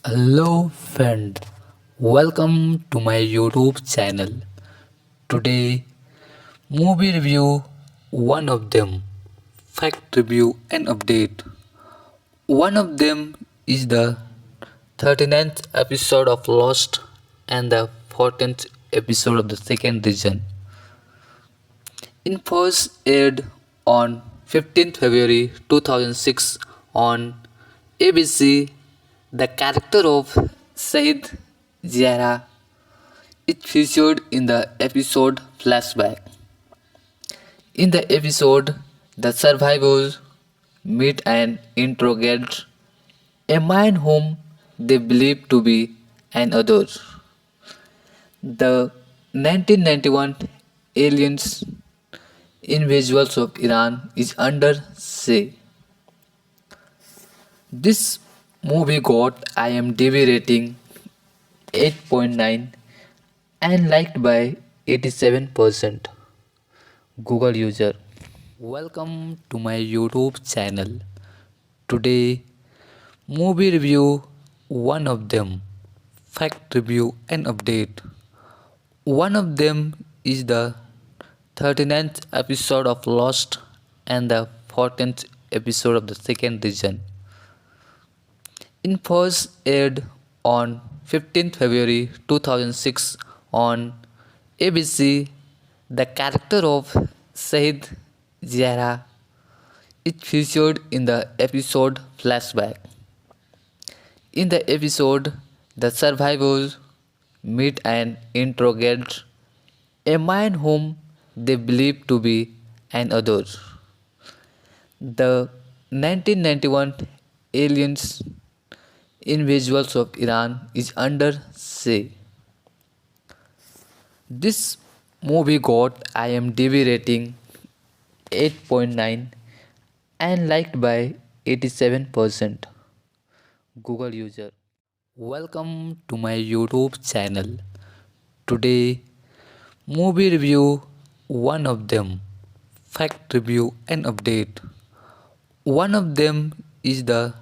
Hello friend, welcome to my YouTube channel. Today, movie review one of them, fact review and update. One of them is the 39th episode of Lost and the 14th episode of the second season. In first aired on 15th February 2006 on ABC, the character of Said Ziara is featured in the episode Flashback. In the episode, the survivors meet and interrogate a man whom they believe to be an other. The 1991 aliens in visuals of Iran is under say. This movie got IMDb rating 8.9 and liked by 87% Google user. Welcome to my YouTube channel. Today, movie review one of them, fact review and update. One of them is the 39th episode of Lost and the 14th episode of the second season. In first aired on 15th February 2006 on ABC, the character of Said Ziara is featured in the episode Flashback. In the episode, the survivors meet and interrogate a man whom they believe to be an other. The 1991 aliens in visuals of Iran is under say. This movie got IMDb rating 8.9 and liked by 87% Google user. Welcome to my YouTube channel. Today, movie review one of them, fact review and update. One of them is the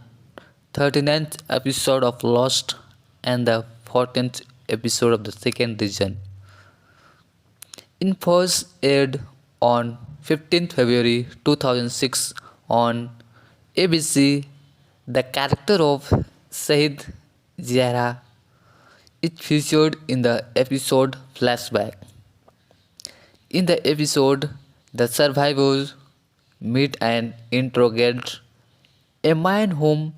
39th episode of Lost and the 14th episode of the second season. In first aired on 15th February 2006 on ABC, the character of Said Ziara is featured in the episode Flashback. In the episode, the survivors meet and interrogate a man whom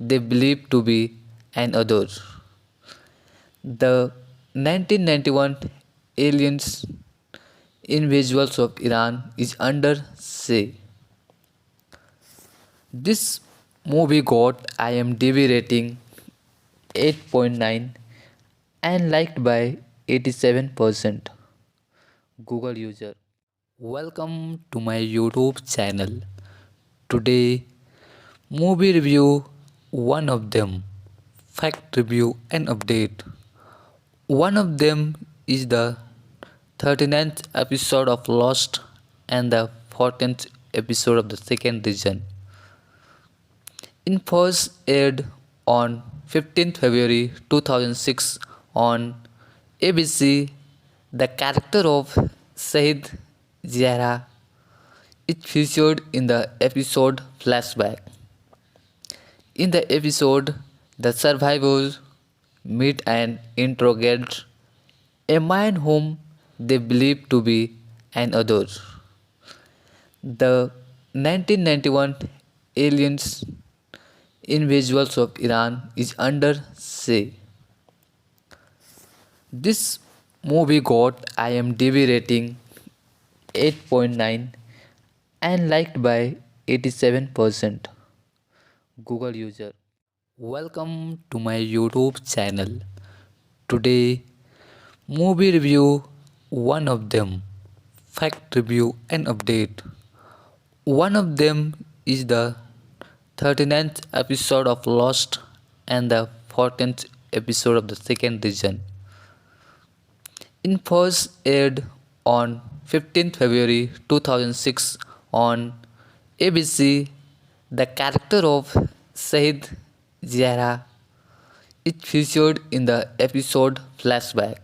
they believe to be an other. The 1991 aliens in visuals of Iran is under say. This movie got IMDb rating 8.9 and liked by 87% Google user. Welcome to my YouTube channel. Today, movie review one of them, fact review and update. One of them is the 39th episode of Lost and the 14th episode of the second season. In first aired on 15th February 2006 on ABC, the character of Said Ziara is featured in the episode Flashback. In the episode, the survivors meet and interrogate a man whom they believe to be an other. The 1991 aliens in visuals of Iran is under say. This movie got IMDb rating 8.9 and liked by 87% Google user. Welcome to my YouTube channel. Today, movie review one of them, fact review and update. One of them is the 39th episode of Lost and the 14th episode of the second season. In first aired on 15th February 2006 on ABC, the character of Said Ziara It featured in the episode Flashback.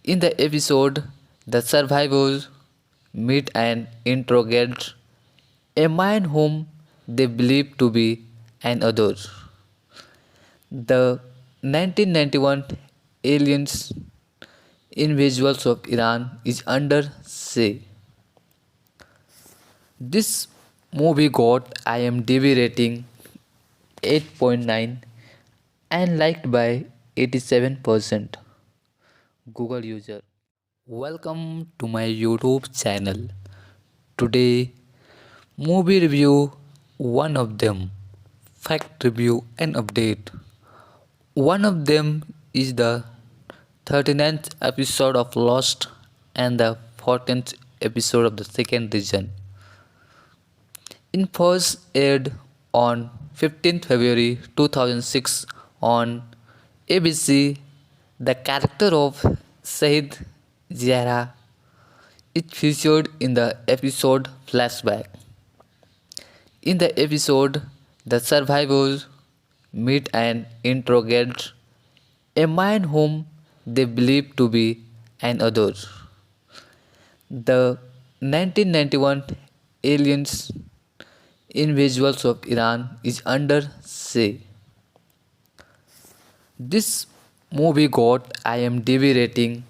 In the episode, the survivors meet and interrogate a man whom they believe to be an other. The 1991 aliens in visuals of Iran is under say. This movie got IMDb rating 8.9 and liked by 87% Google user. Welcome to my YouTube channel. Today, movie review one of them, fact review and update. One of them is the 39th episode of Lost and the 14th episode of the second season. In first aired on 15th February 2006 on ABC, the character of Saeed Zahra is featured in the episode Flashback. In the episode, the survivors meet and interrogate a man whom they believe to be an other. The 1991 aliens in visuals of Iran is under say. This movie got IMDb rating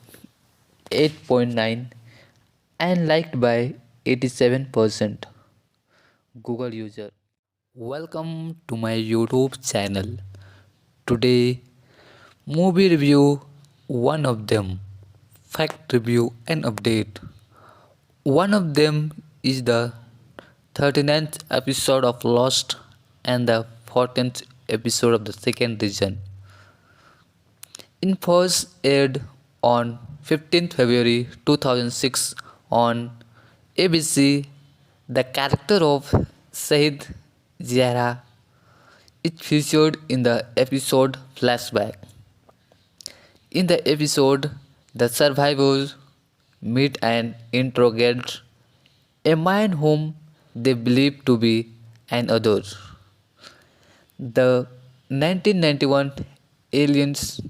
8.9 and liked by 87% Google user. Welcome to my YouTube channel. Today, movie review one of them, fact review and update. One of them is the 39th episode of Lost and the 14th episode of the second season. In first aired on 15th February 2006 on ABC, the character of Saeed Zahra is featured in the episode Flashback. In the episode, the survivors meet and interrogate a man whom they believe to be an other. The 1991 aliens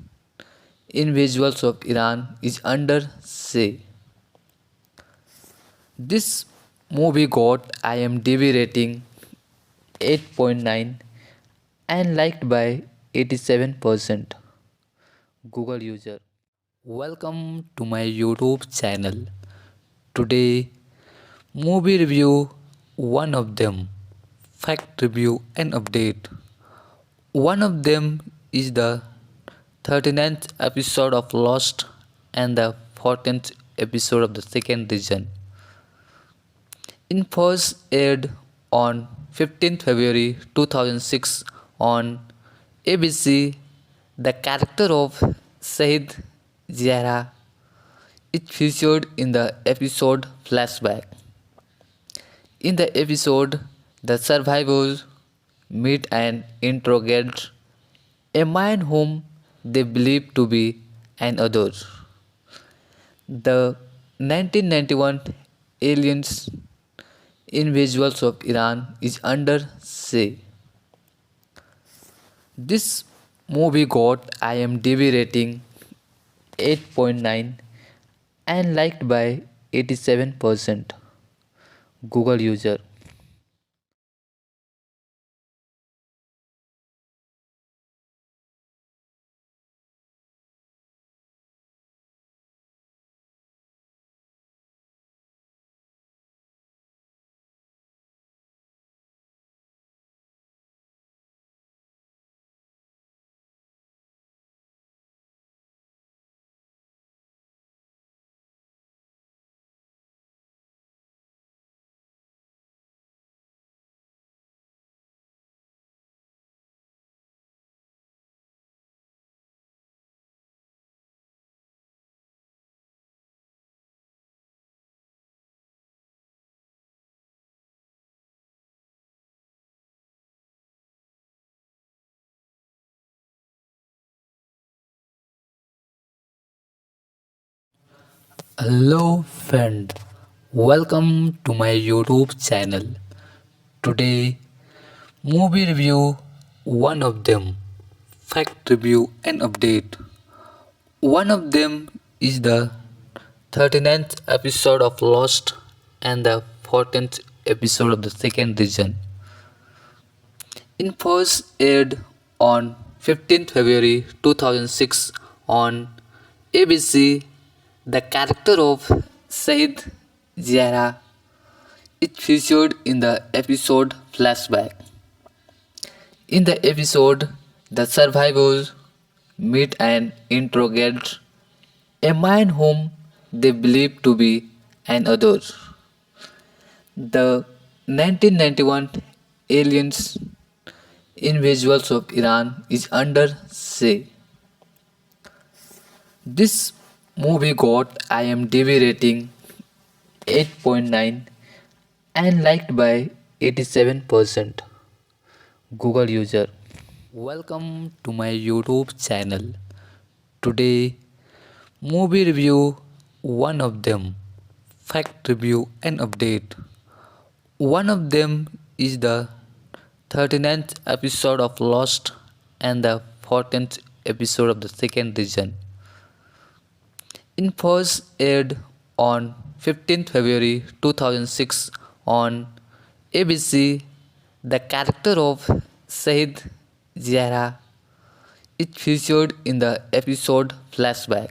in visuals of Iran is under say. This movie got IMDb rating 8.9 and liked by 87% Google user. Welcome to my YouTube channel. Today, movie review one of them, fact review and update. One of them is the 39th episode of Lost and the 14th episode of the second season. In first aired on 15th February 2006 on ABC, the character of Saeed Zahra is featured in the episode Flashback. In the episode, the survivors meet and interrogate a man whom they believe to be an other. The 1991 aliens in visuals of Iran is under say. This movie got IMDb rating 8.9 and liked by 87% Google user. Hello friend, welcome to my YouTube channel. Today, movie review one of them, fact review and update. One of them is the 39th episode of Lost and the 14th episode of the second season. In first aired on 15th February 2006 on ABC, the character of Said Ziara is featured in the episode Flashback. In the episode, the survivors meet and interrogate a man whom they believe to be an other. The 1991 aliens in visuals of Iran is under say. This movie got IMDb rating 8.9 and liked by 87% Google user. Welcome to my YouTube channel. Today, movie review one of them, fact review and update. One of them is the 39th episode of Lost and the 14th episode of the second season. In first aired on 15th February 2006 on ABC, the character of Said Ziara is featured in the episode Flashback.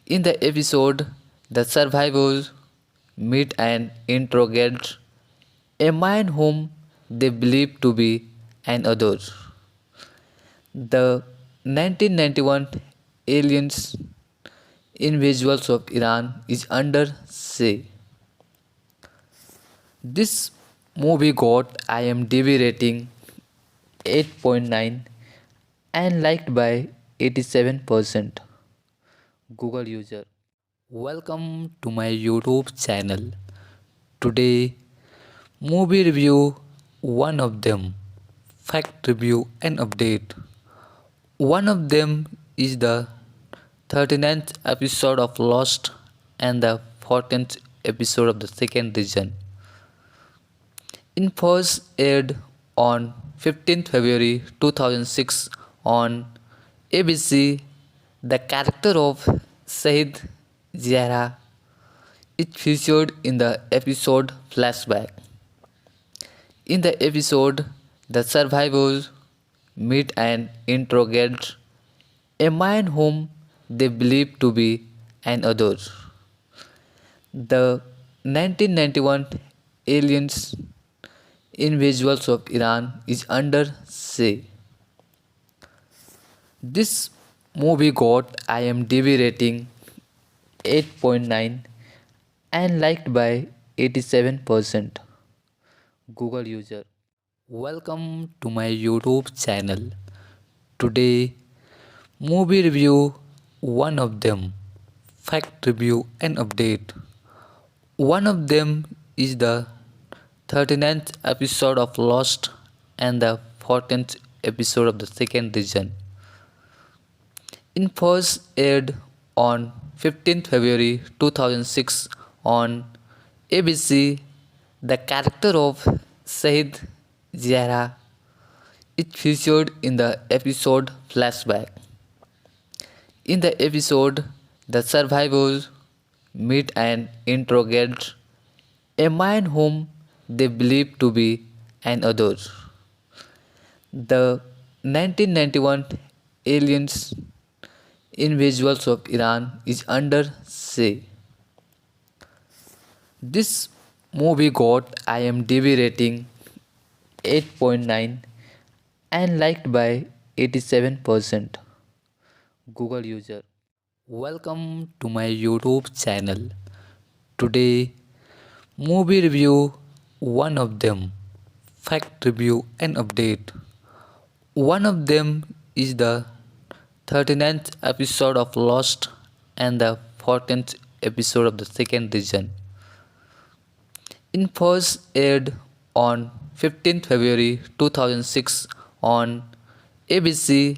In the episode, the survivors meet and interrogate a man whom they believe to be an other. The 1991 aliens in visuals of Iran is under say. This movie got IMDb rating 8.9 and liked by 87% Google user. Welcome to my YouTube channel. Today, movie review one of them, fact review and update. One of them is the 39th episode of Lost and the 14th episode of the second season. In first aired on 15th February 2006 on ABC, the character of Said Ziara is featured in the episode Flashback. In the episode, the survivors meet and interrogate a man whom they believe to be an other. The 1991 aliens in visuals of Iran is under say. This movie got IMDb rating 8.9 and liked by 87% Google user. Welcome to my YouTube channel. Today, movie review one of them, fact review and update. One of them is the 39th episode of Lost and the 14th episode of the second season. In first aired on 15th February 2006 on ABC, the character of Said Ziara is featured in the episode Flashback. In the episode, the survivors meet and interrogate a man whom they believe to be an other. The 1991 aliens in visuals of Iran is under say. This movie got IMDb rating 8.9 and liked by 87% Google user. Welcome to my YouTube channel. Today, movie review one of them, fact review and update. One of them is the 39th episode of Lost and the 14th episode of the second season. In first aired on 15th February 2006 on ABC,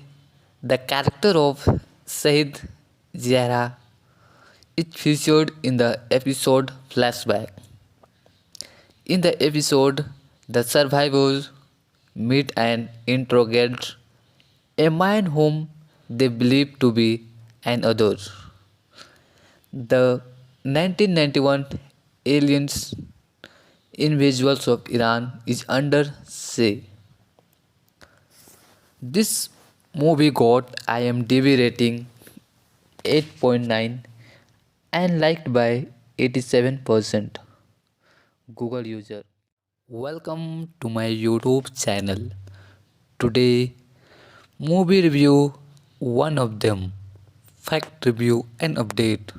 the character of Said Ziara is featured in the episode Flashback. In the episode, the survivors meet and interrogate a man whom they believe to be an other. The 1991 aliens in visuals of Iran is under say. This movie got IMDb rating 8.9 and liked by 87% Google user. Welcome to my YouTube channel. Today, movie review one of them, fact review and update.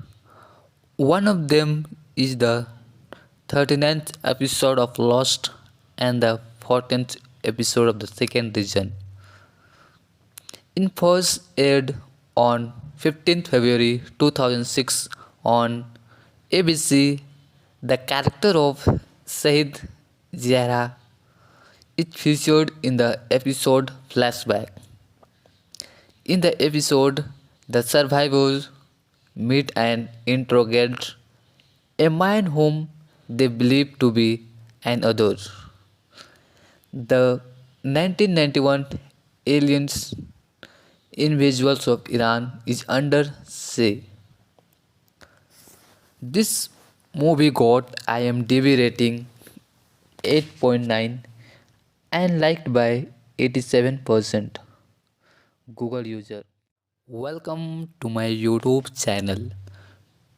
One of them is the 39th episode of Lost and the 14th episode of the second season. In first aired on 15th February 2006 on ABC, the character of Saeed Zahra is featured in the episode Flashback. In the episode, the survivors meet and interrogate a man whom they believe to be an other. The 1991 aliens in visuals of Iran is under say. This movie got IMDb rating 8.9 and liked by 87% Google user. Welcome to my YouTube channel.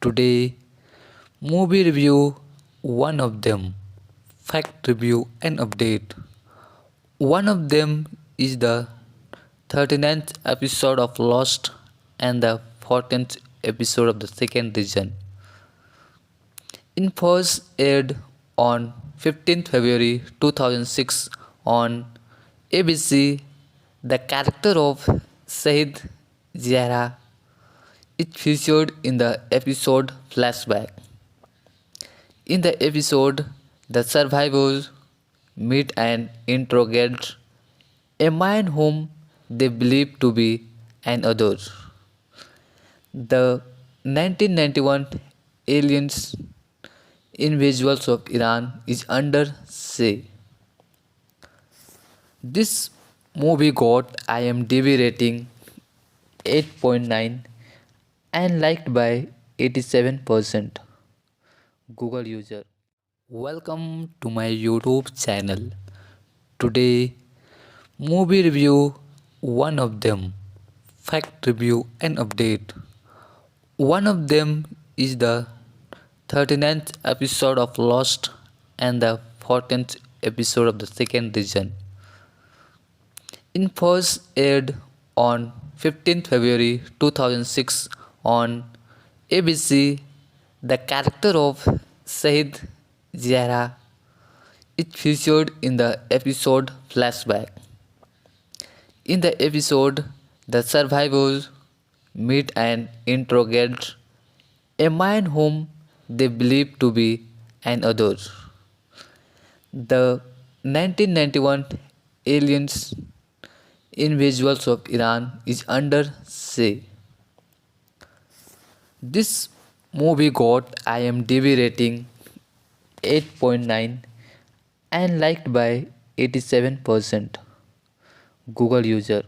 Today, movie review one of them, fact review and update. One of them is the 39th episode of Lost and the 14th episode of the second season. In first aired on 15th February 2006 on ABC, the character of Saeed Zahra is featured in the episode Flashback. In the episode, the survivors meet and interrogate a man whom they believe to be an other. The 1991 aliens in visuals of Iran is under say. This movie got IMDb rating 8.9 and liked by 87% Google user. Welcome to my YouTube channel. Today, movie review one of them, fact review and update. One of them is the 39th episode of Lost and the 14th episode of the second season. In first aired on 15th February 2006 on ABC, the character of Saeed Zahra is featured in the episode Flashback. In the episode, the survivors meet and interrogate a man whom they believe to be an other. The 1991 aliens in visuals of Iran is under say. This movie got IMDb rating 8.9 and liked by 87% Google user.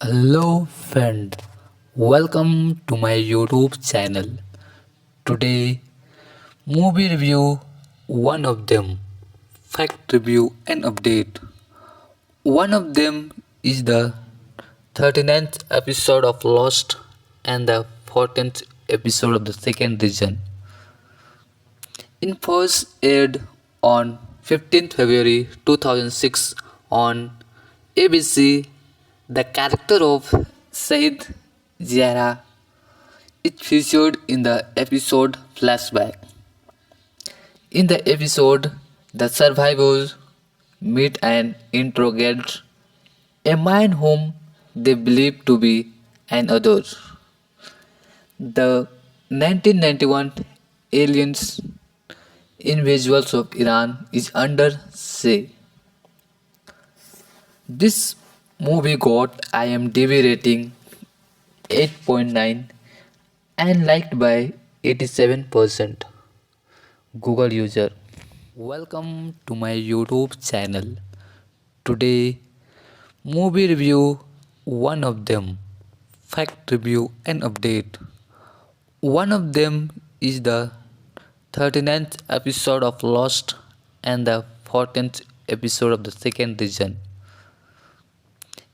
Hello friend, welcome to my YouTube channel. Today, movie review one of them, fact review and update. One of them is the 39th episode of Lost and the 14th episode of the second season. It first aired on 15th February 2006 on ABC. The character of Said Ziara is featured in the episode Flashback. In the episode, the survivors meet and interrogate a man whom they believe to be an other. The 1991 aliens in visuals of Iran is under say. This movie got IMDb rating 8.9 and liked by 87% Google user. Welcome to my YouTube channel. Today, movie review one of them, fact review and update. One of them is the 39th episode of Lost and the 14th episode of the second season.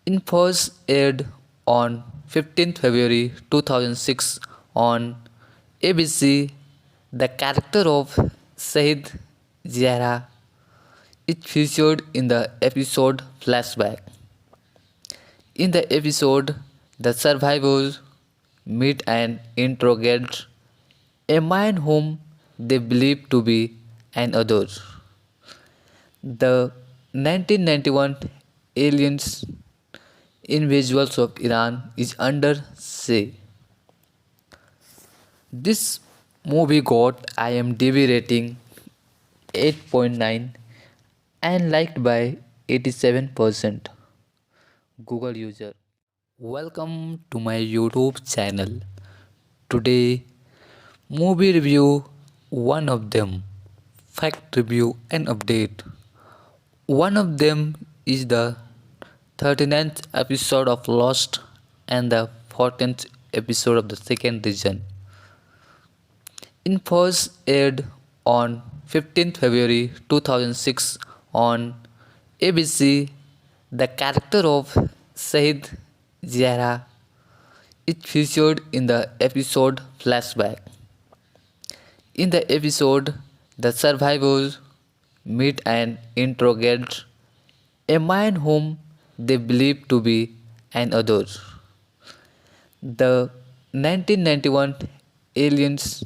It first aired on 15th February 2006 on ABC. The character of Said Ziara is featured in the episode Flashback. In the episode, the survivors meet and interrogate a man whom they believe to be an other. The 1991 aliens in visuals of Iran is under say. This movie got IMDb rating 8.9 and liked by 87% Google user. Welcome to my YouTube channel. Today, movie review one of them, fact review and update. One of them is the 39th episode of Lost and the 14th episode of the second season. It first aired on 15th February 2006 on ABC. The character of Said Ziara is featured in the episode Flashback. In the episode, the survivors meet and interrogate a man whom they believe to be an other. The 1991 aliens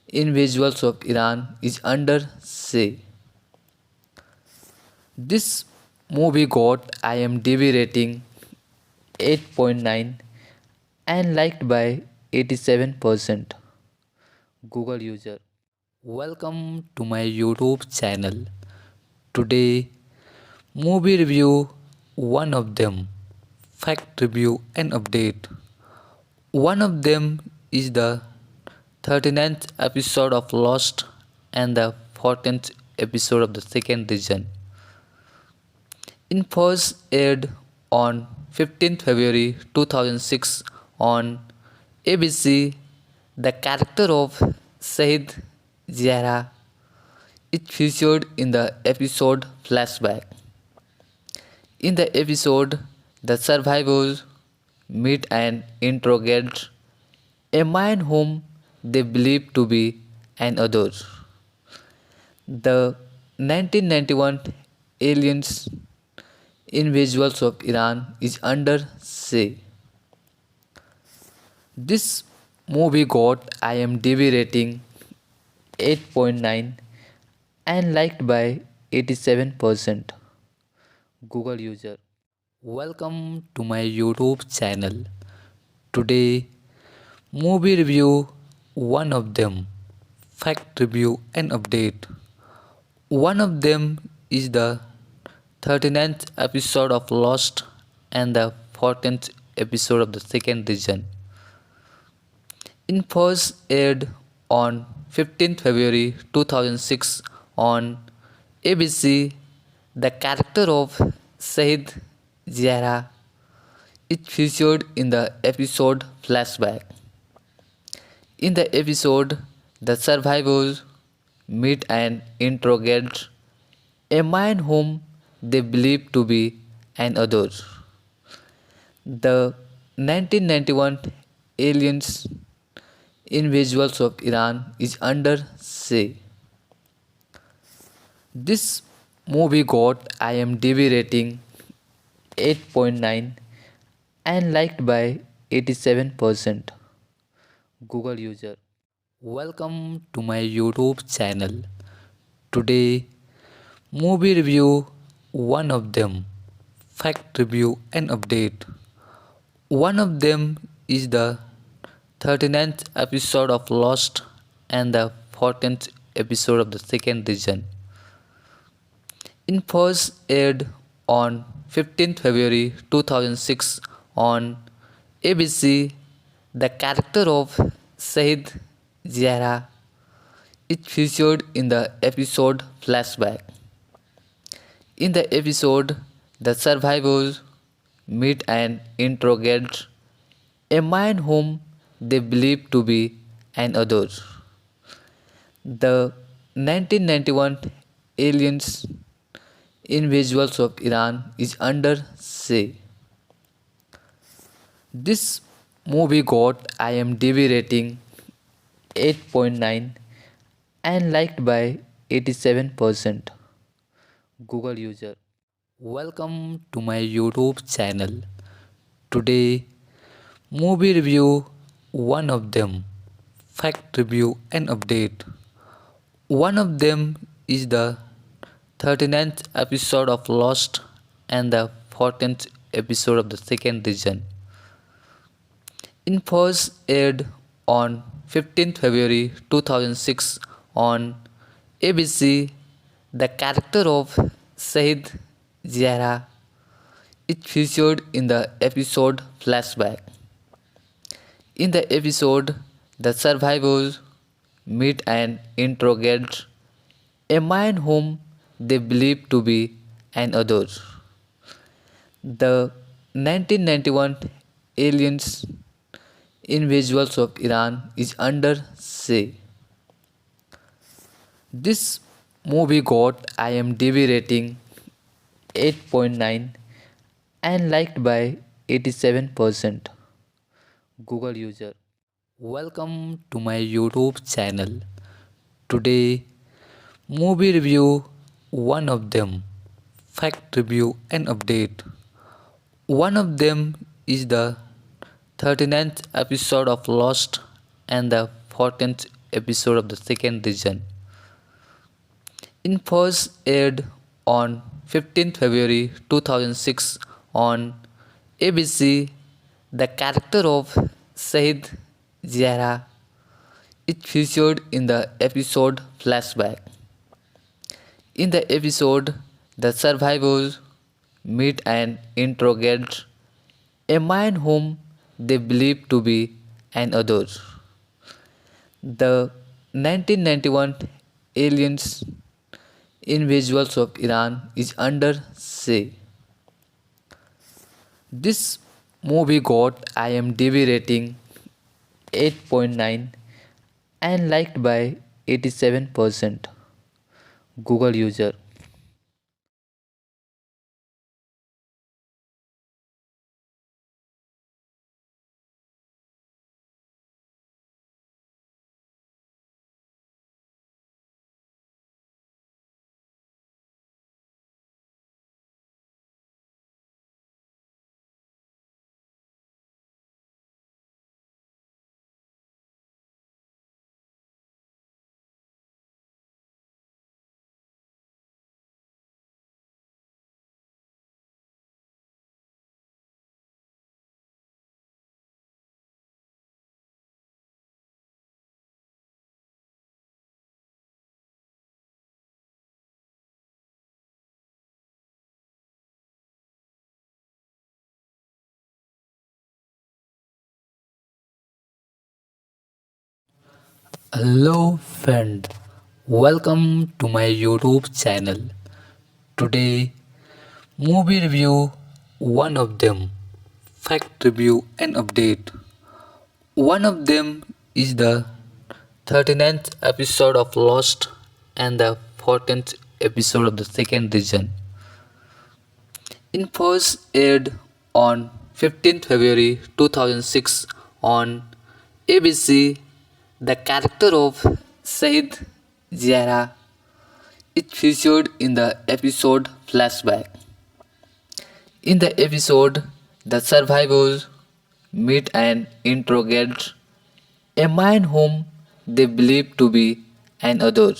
in visuals of Iran is under say. This movie got IMDb rating 8.9 and liked by 87% Google user. Welcome to my YouTube channel. Today, movie review one of them, fact review and update. One of them is the 39th episode of Lost and the 14th episode of the second season. It first aired on 15th February 2006 on ABC. The character of Said Ziara is featured in the episode Flashback. In the episode, the survivors meet and interrogate a man whom they believe to be an other. The 1991 aliens in visuals of Iran is under say. This movie got IMDb rating 8.9 and liked by 87% Google user. Welcome to my YouTube channel. Today, movie review one of them, fact review and update. One of them is the 39th episode of Lost and the 14th episode of the second season. It first aired on 15th February 2006 on ABC. The character of Said Ziara is featured in the episode Flashback. In the episode, the survivors meet and interrogate a man whom they believe to be an other. The 1991 aliens in visuals of Iran is under say. This movie got IMDb rating 8.9 and liked by 87% Google user. Welcome to my YouTube channel. Today, movie review one of them, fact review and update. One of them is the 39th episode of Lost and the 14th episode of the second season. In first aired on 15th February 2006 on ABC, the character of Saeed Zahra is featured in the episode Flashback. In the episode, the survivors meet and interrogate a man whom they believe to be an other. The 1991 aliens in visuals of Iran is under say. This movie got IMDb rating 8.9 and liked by 87% Google user. Welcome to my YouTube channel. Today, movie review one of them, fact review and update. One of them is the 39th episode of Lost and the 14th episode of the second season. In first aired on 15th February 2006 on ABC, the character of Saeed Zahra is featured in the episode Flashback. In the episode, the survivors meet and interrogate a man whom they believe to be an other. The 1991 aliens in visuals of Iran is under say. This movie got IMDb rating 8.9 and liked by 87% Google user. Welcome to my YouTube channel. Today, movie review one of them, fact review and update. One of them is the 39th episode of Lost and the 14th episode of the second season. In first aired on 15th February 2006 on ABC, the character of Saeed Zahra is featured in the episode Flashback. In the episode, the survivors meet and interrogate a man whom they believe to be an other. The 1991 aliens in visuals of Iran is under say. This movie got IMDb rating 8.9 and liked by 87% Google user. Hello friend, welcome to my YouTube channel. Today, movie review one of them, fact review and update. One of them is the 39th episode of Lost and the 14th episode of the second season. In first aired on 15th February 2006 on ABC, The character of Said Ziara is featured in the episode Flashback. In the episode, the survivors meet and interrogate a man whom they believe to be an other.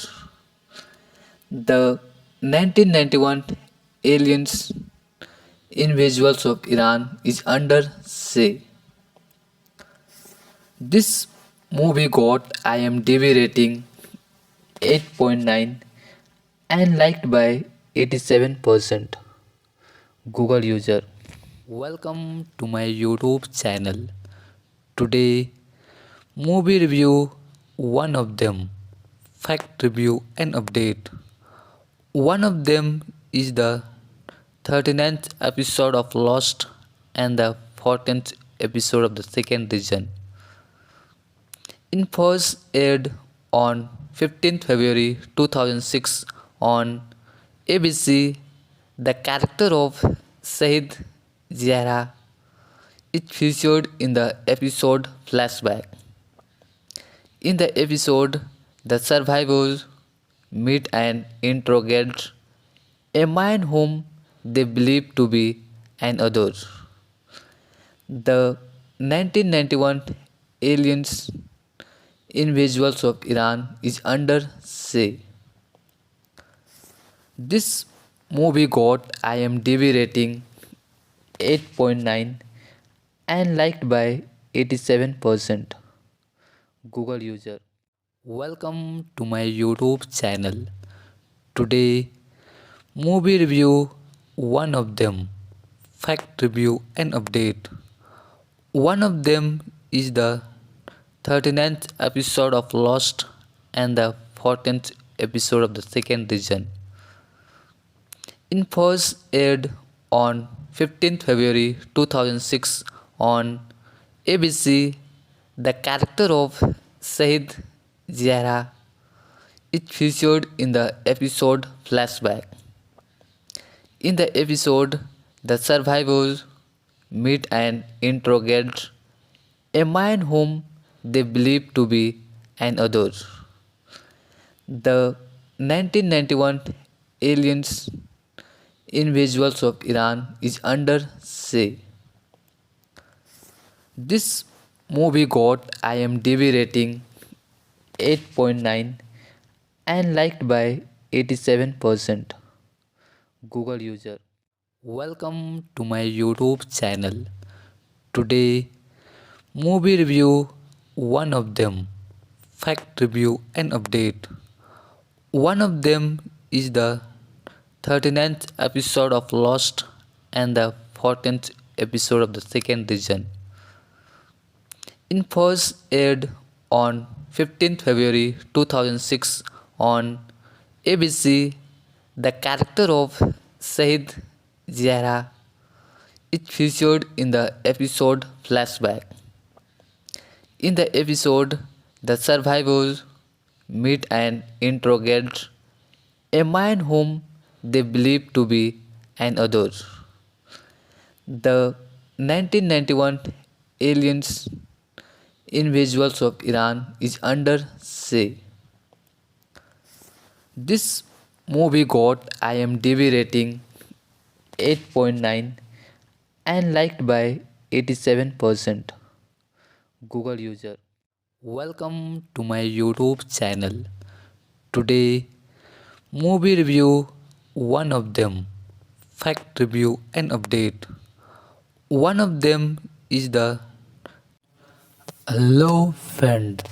The 1991 aliens in of Iran is under say. This movie got IMDb rating 8.9 and liked by 87% Google user. Welcome to my YouTube channel. Today, movie review one of them, fact review and update. One of them is the 39th episode of Lost and the 14th episode of the second season. It first aired on 15th February 2006 on ABC. The character of Said Ziara is featured in the episode Flashback. In the episode, the survivors meet and interrogate a man whom they believe to be an other. The 1991 aliens in of Iran is under say. This movie got IMDb rating 8.9 and liked by 87% Google user. Welcome to my YouTube channel. Today, movie review one of them, fact review and update. One of them is the 39th episode of Lost and the 14th episode of the second season. It first aired on 15th February 2006 on ABC. The character of Said Ziara is featured in the episode Flashback. In the episode, the survivors meet and interrogate a man whom they believe to be an other. The 1991 aliens in of Iran is under say. This movie got IMDb rating 8.9 and liked by 87% Google user. Welcome to my YouTube channel. Today, movie review one of them, fact review and update. One of them is the 39th episode of Lost and the 14th episode of the second season. It first aired on 15th February 2006 on ABC. The character of Said Ziara is featured in the episode Flashback. In the episode, the survivors meet and interrogate a man whom they believe to be an other. The 1991 aliens in of Iran is under say. This movie got IMDb rating 8.9 and liked by 87% Google user. Welcome to my YouTube channel. Today, movie review one of them, fact review and update. One of them is the Hello friend,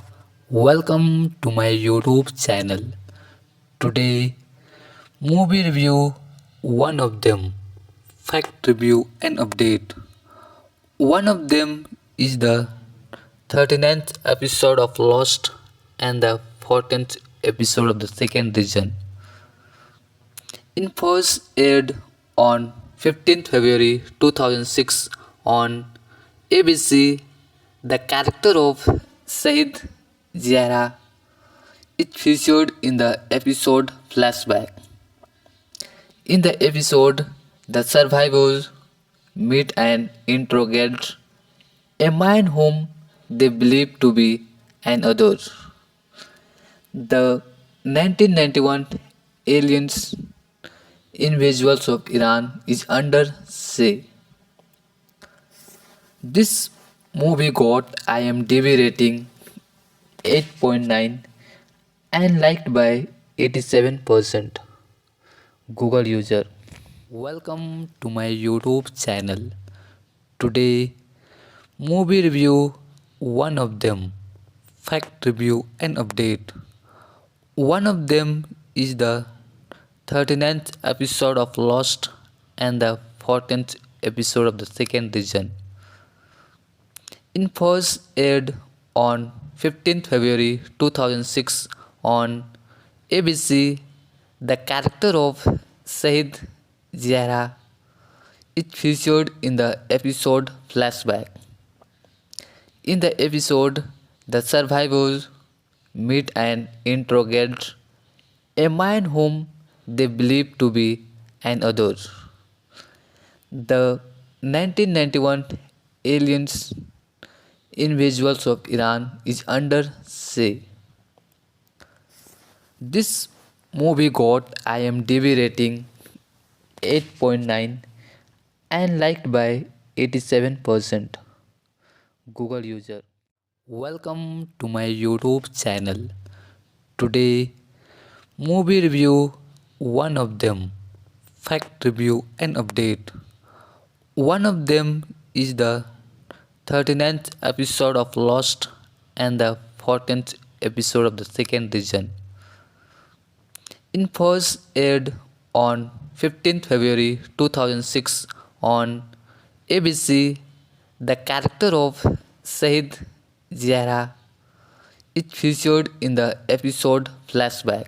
welcome to my YouTube channel. Today, movie review one of them, fact review and update. One of them is the 39th episode of Lost and the 14th episode of the second season. It first aired on 15th February 2006 on ABC. The character of Said Ziara is featured in the episode Flashback. In the episode, the survivors meet and interrogate a man whom they believe to be and others. The 1991 aliens in visuals of Iran is under say. This movie got IMDb rating 8.9 and liked by 87% Google user. Welcome to my YouTube channel. Today, movie review one of them, fact review and update. One of them is the 39th episode of Lost and the 14th episode of the second season. In first aired on 15th February 2006 on ABC, the character of Shahid Zahra is featured in the episode Flashback. In the episode, the survivors meet and interrogate a man whom they believe to be an other. The 1991 aliens in visuals of Iran is under say. This movie got IMDb rating 8.9 and liked by 87% Google user. Welcome to my YouTube channel. Today, movie review one of them, fact review and update. One of them is the 39th episode of Lost and the 14th episode of the second season. In first aired on 15th February 2006 on ABC, the character of Shahid Zahra is featured in the episode Flashback.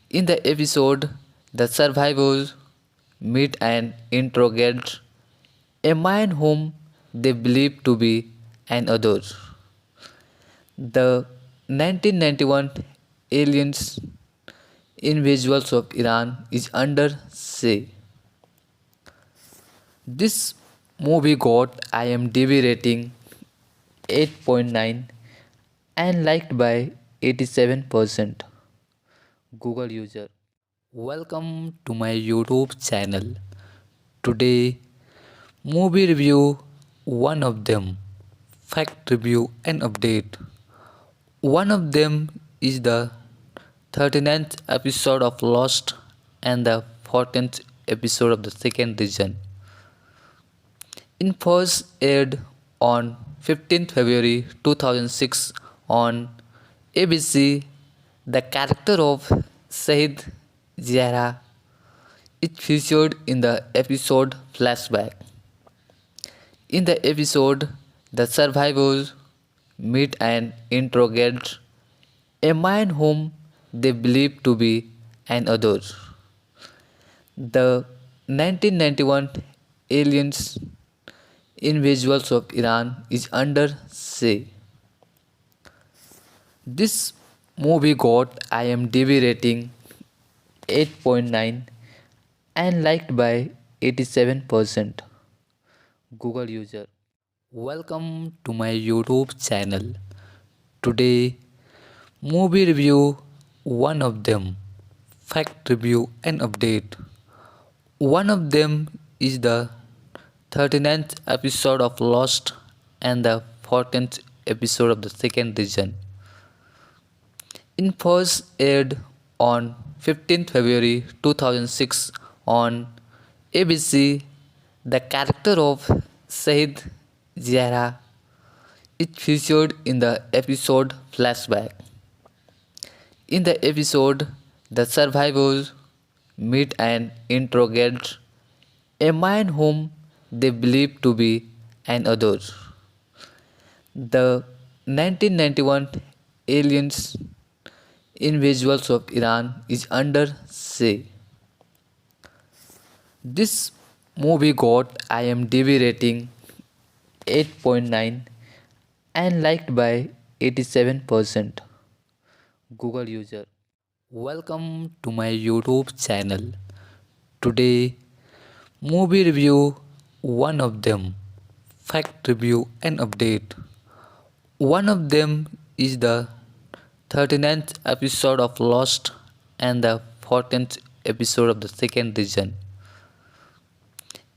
In the episode, the survivors meet and interrogate a man whom they believe to be an other. The 1991 aliens in visuals of Iran is under say. This movie got IMDb rating 8.9 and liked by 87% Google user. Welcome to my YouTube channel. Today, movie review one of them, fact review and update. One of them is the 39th episode of Lost and the 14th episode of the second season. In first aired on 15th February 2006 on ABC, the character of Shahid Zahra is featured in the episode Flashback. In the episode, the survivors meet and interrogate a man whom they believe to be an other. The 1991 aliens in visuals of Iran is under say. This movie got IMDb rating 8.9 and liked by 87% Google user. Welcome to my YouTube channel. Today, movie review one of them, fact review and update. One of them is the 39th episode of Lost and the 14th episode of the second season. In first aired on 15th February 2006 on ABC, the character of Shahid Zahra is featured in the episode Flashback. In the episode, the survivors meet and interrogate a man whom they believe to be an other. The 1991 aliens in visuals of Iran is under say. This movie got IMDb rating 8.9 and liked by 87% Google user. Welcome to my YouTube channel. Today, movie review one of them, fact review and update. One of them is the 39th episode of Lost and the 14th episode of the second season.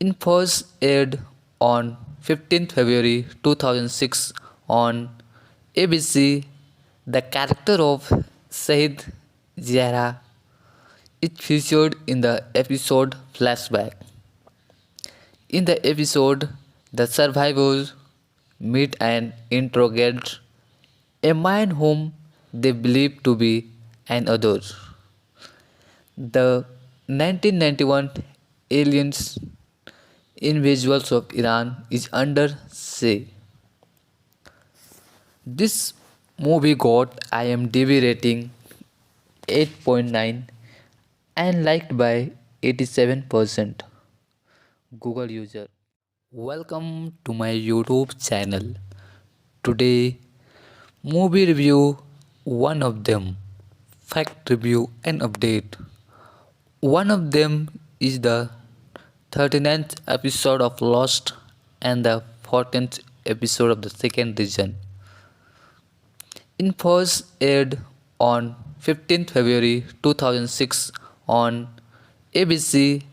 In first aired on 15th February 2006 on ABC, the character of Saeed Zahra is featured in the episode Flashback. In the episode, the survivors meet and interrogate a man whom they believe to be an other. The 1991 aliens individuals of Iran is under say. This movie got IMDb rating 8.9 and liked by 87% Google user. Welcome to my YouTube channel. Today, movie review one of them, fact review and update. One of them is the 39th episode of Lost and the 14th episode of the second season. In first aired on 15th February 2006 on ABC,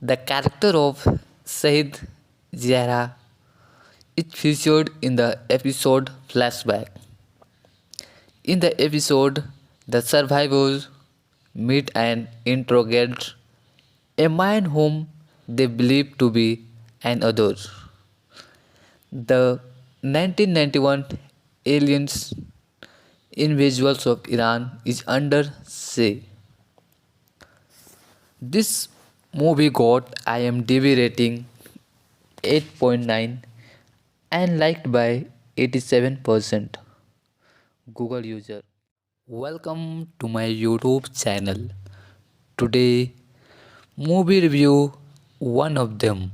the character of Saeed Zahra is featured in the episode Flashback. In the episode, the survivors meet and interrogate a man whom they believe to be an other. The 1991 aliens individuals of Iran is under say. This movie got IMDb rating 8.9 and liked by 87% Google user. Welcome to my YouTube channel. Today, movie review one of them,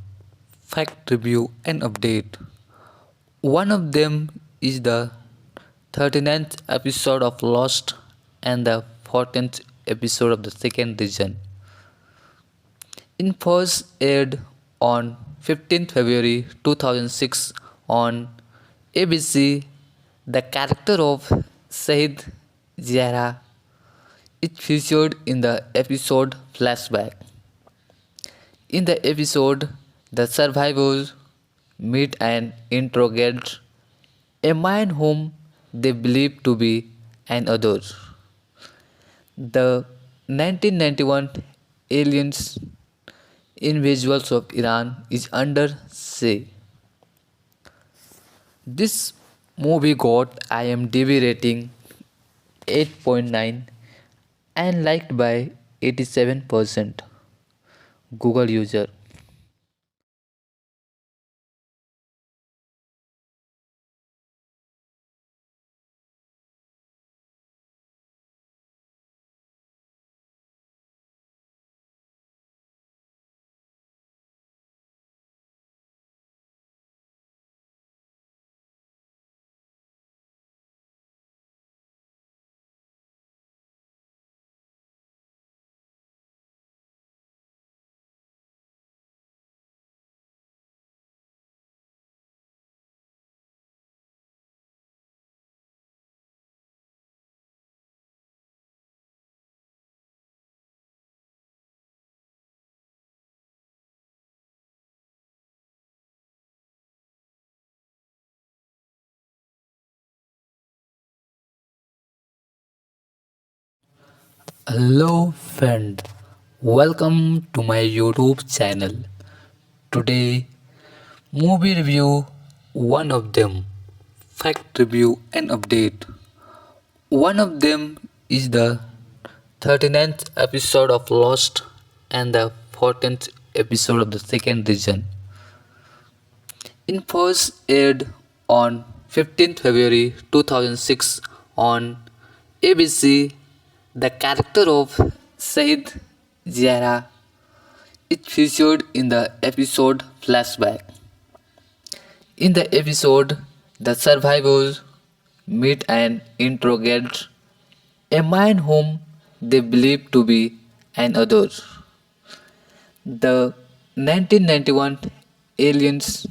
fact review and update. One of them is the 39th episode of Lost and the 14th episode of the second season. In first aired on 15th February 2006 on ABC, the character of Saeed Zahra is featured in the episode Flashback. In the episode, the survivors meet and interrogate a man whom they believe to be an other. The 1991 aliens individuals of Iran is under say. This movie got IMDb rating 8.9 and liked by 87% Google user. Hello friend, welcome to my YouTube channel. Today, movie review one of them, fact review and update. One of them is the 39th episode of Lost and the 14th episode of the second season. In first aired on 15th February 2006 on ABC, the character of Saeed Zahra is featured in the episode Flashback. In the episode, the survivors meet and interrogate a man whom they believe to be an other. The 1991 aliens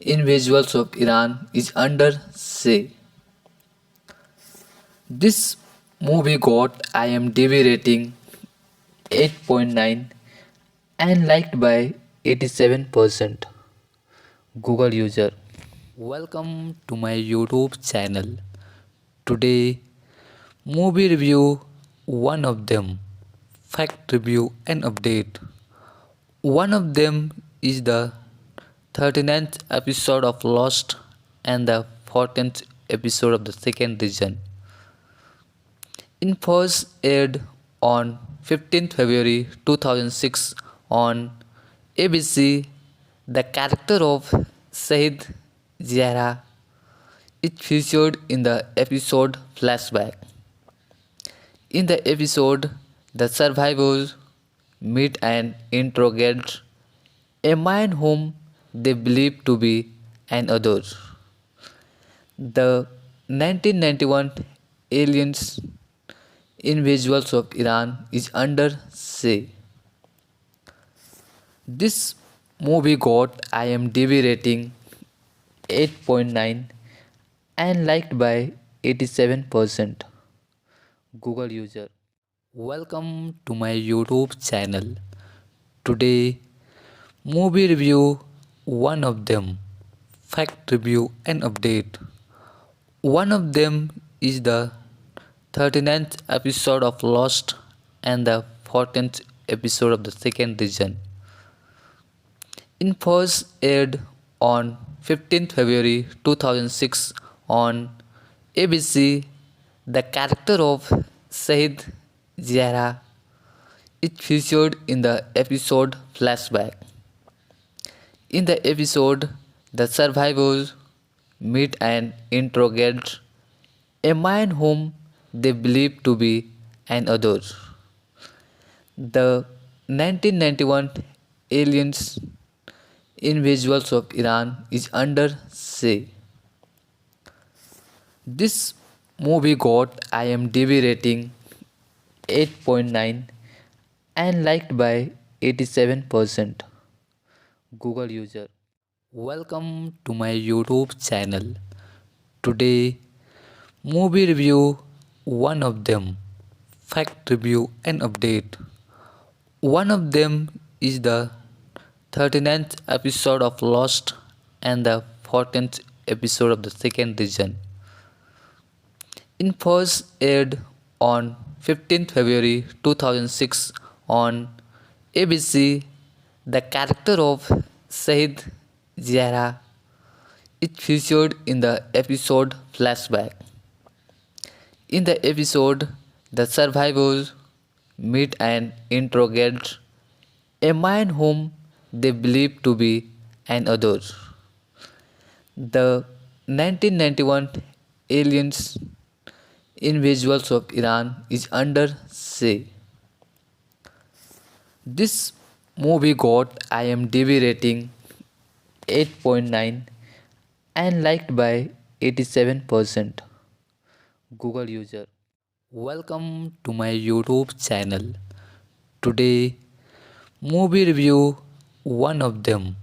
in visuals of Iran is under say. This movie got IMDb rating 8.9 and liked by 87% Google user. Welcome to my YouTube channel. Today, movie review one of them, fact review and update. One of them is the 39th episode of Lost and the 14th episode of the second season. In first aired on 15th February 2006 on ABC, the character of Shahid Zahra is featured in the episode Flashback. In the episode, the survivors meet and interrogate a man whom they believe to be an other. The 1991 aliens in visuals of Iran is under say. This movie got IMDb rating 8.9 and liked by 87% Google user. Welcome to my YouTube channel. Today, movie review one of them, fact review and update. One of them is the 39th episode of Lost and the 14th episode of the second season. In first aired on 15th February 2006 on ABC, the character of Shahid Zahra is featured in the episode Flashback. In the episode, the survivors meet and interrogate a man whom they believe to be an other. The 1991 aliens in visuals of Iran is under say. This movie got IMDb rating 8.9 and liked by 87% Google user. Welcome to my YouTube channel. Today, movie review one of them, fact review and update. One of them is the 39th episode of Lost and the 14th episode of the second season. In first aired on 15th February 2006 on ABC, the character of Shahid Zahra is featured in the episode Flashback. In the episode, the survivors meet and interrogate a man whom they believe to be an other. The 1991 aliens in visuals of Iran is under say. This movie got IMDb rating 8.9 and liked by 87% Google user. Welcome to my YouTube channel. Today, movie review one of them,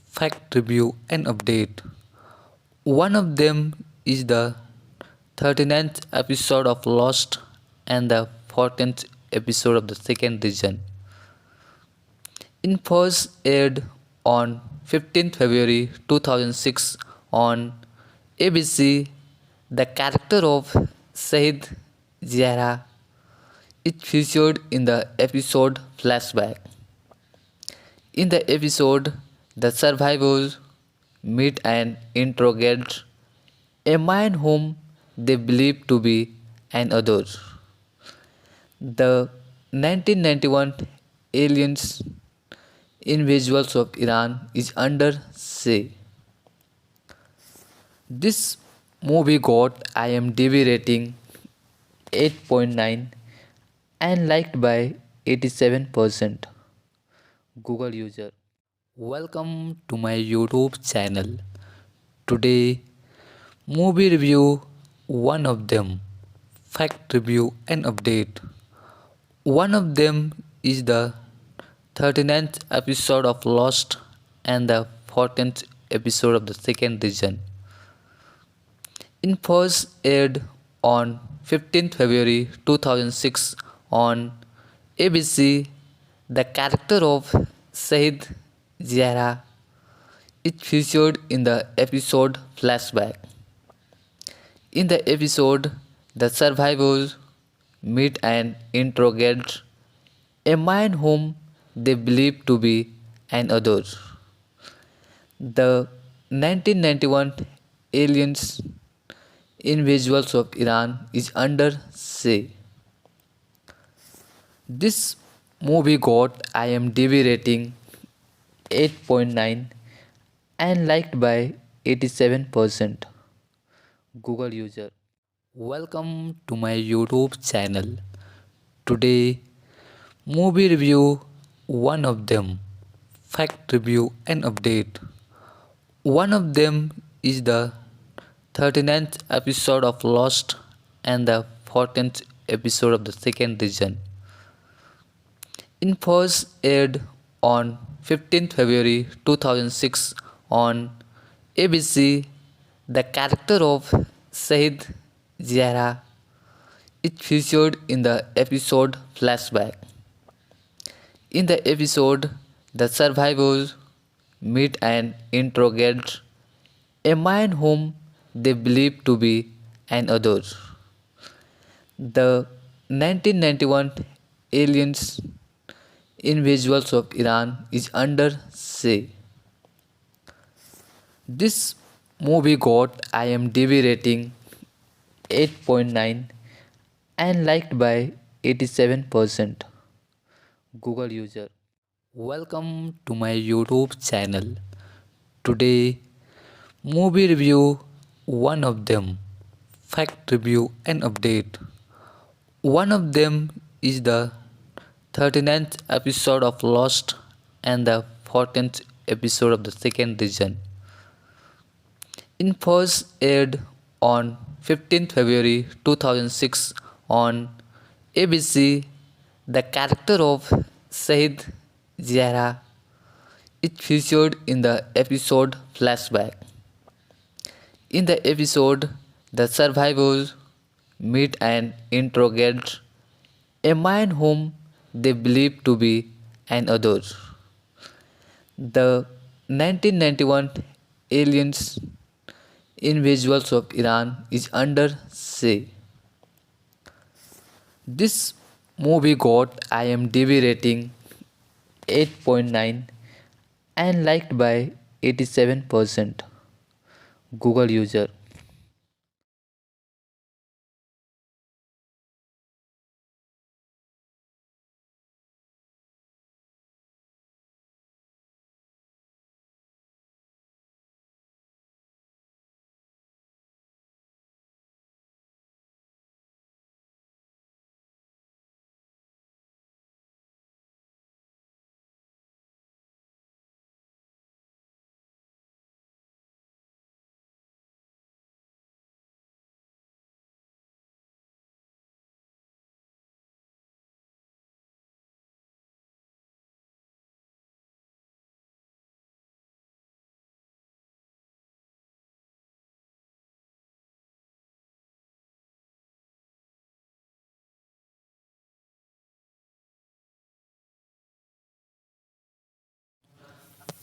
fact review and update. One of them is the 39th episode of Lost and the 14th episode of the second season. In first aired on 15th February 2006 on ABC, the character of Shahid Zahra is featured in the episode Flashback. In the episode, the survivors meet and interrogate a man whom they believe to be an other. The 1991 aliens in visuals of Iran is under say. This movie got IMDb rating 8.9 and liked by 87% Google user. Welcome to my YouTube channel. Today, movie review one of them, fact review and update. One of them is the 39th episode of Lost and the 14th episode of the second season. In first aired on 15th February 2006 on ABC, the character of Saeed Zahra is featured in the episode Flashback. In the episode, the survivors meet and interrogate a man whom they believe to be an other. The 1991 aliens individuals of Iran is under say. This movie got IMDb rating 8.9 and liked by 87% Google user. Welcome to my YouTube channel. Today, movie review one of them, fact review and update. One of them is the 39th episode of Lost and the 14th episode of the second season. In first aired on 15th February 2006 on ABC, the character of Saeed Zahra is featured in the episode Flashback. In the episode, the survivors meet and interrogate a man whom they believe to be an other. The 1991 aliens individuals of Iran is under say. This movie got IMDb rating 8.9 and liked by 87% Google user. Welcome to my YouTube channel. Today, movie review one of them, fact review and update. One of them is the 39th episode of Lost and the 14th episode of the second season. In first aired on 15th February 2006 on ABC, the character of Saeed Zahra is featured in the episode Flashback. In the episode, the survivors meet and interrogate a man whom they believe to be an other. The 1991 aliens individuals of Iran is under say. This movie got IMDb rating 8.9 and liked by 87% Google user.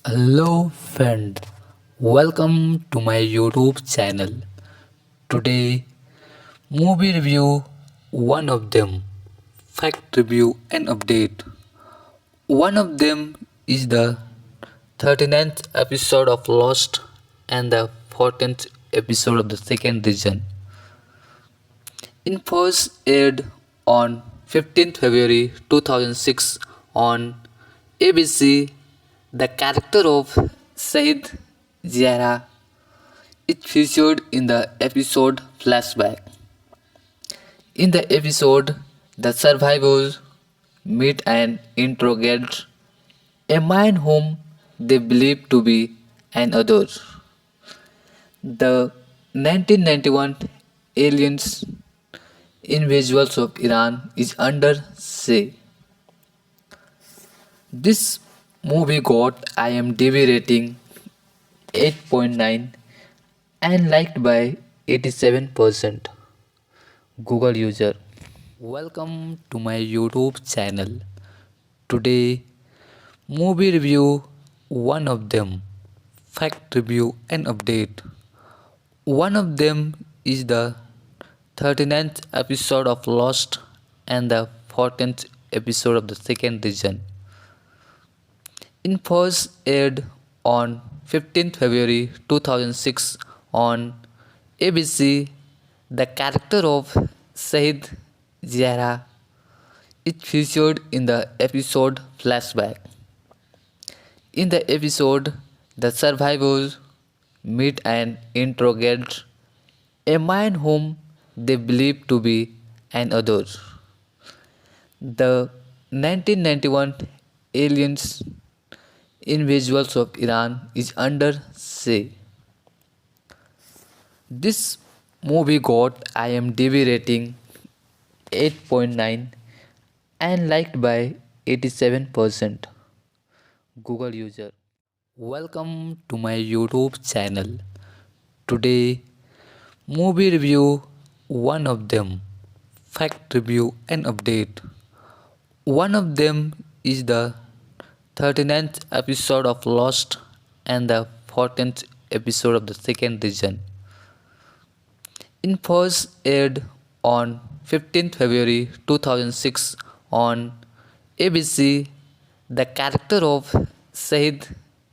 Hello friend, welcome to my YouTube channel. Today, movie review one of them, fact review and update. One of them is the 39th episode of Lost and the 14th episode of the second season. In first aired on 15th February 2006 on ABC, the character of Saeed Zahra is featured in the episode Flashback. In the episode, the survivors meet and interrogate a man whom they believe to be an other. The 1991 aliens individuals of Iran is under say. This movie got IMDb rating 8.9 and liked by 87% Google user. Welcome to my YouTube channel. Today, movie review one of them, fact review and update. One of them is the 39th episode of Lost and the 14th episode of the second season. In first aired on 15th February 2006 on ABC, the character of Shahid Zahra is featured in the episode Flashback. In the episode, the survivors meet and interrogate a man whom they believe to be an other. The 1991 aliens in visuals of Iran is under say. This movie got IMDb rating 8.9 and liked by 87% Google user. Welcome to my YouTube channel. Today, movie review one of them, fact review and update. One of them is the 39th episode of Lost and the 14th episode of the second season. In first aired on 15th February 2006 on ABC, the character of Shahid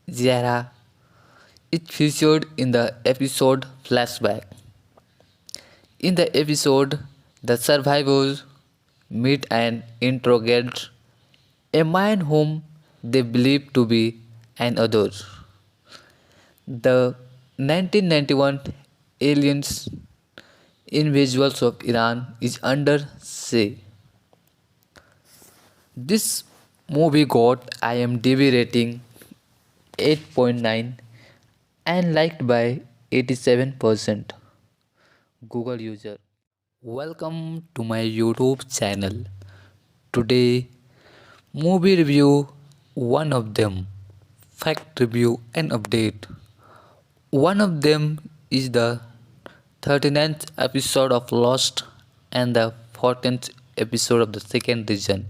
Zahra is featured in the episode Flashback. In the episode, the survivors meet and interrogate a man whom they believe to be an other. The 1991 aliens in visuals of Iran is under say. This movie got IMDb rating 8.9 and liked by 87% Google user. Welcome to my YouTube channel. Today, movie review one of them, fact review and update. One of them is the 39th episode of Lost and the 14th episode of the second season.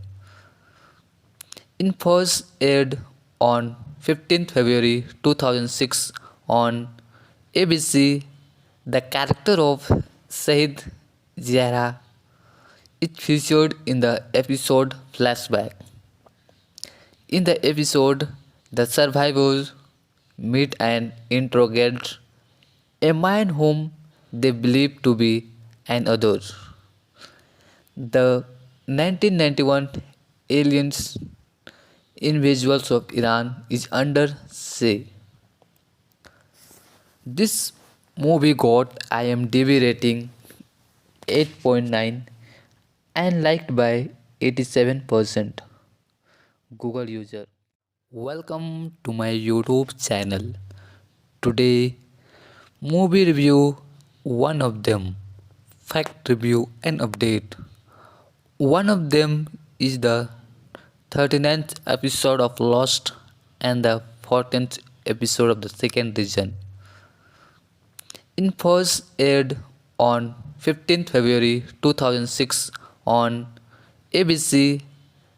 In first aired on 15th February 2006 on ABC, the character of Shahid Zahra is featured in the episode Flashback. In the episode, the survivors meet and interrogate a man whom they believe to be an other. The 1991 aliens in visuals of Iran is under say. This movie got IMDb rating 8.9 and liked by 87% Google user. Welcome to my YouTube channel. Today, movie review one of them, fact review and update. One of them is the 39th episode of Lost and the 14th episode of the second season. In first aired on 15th February 2006 on ABC,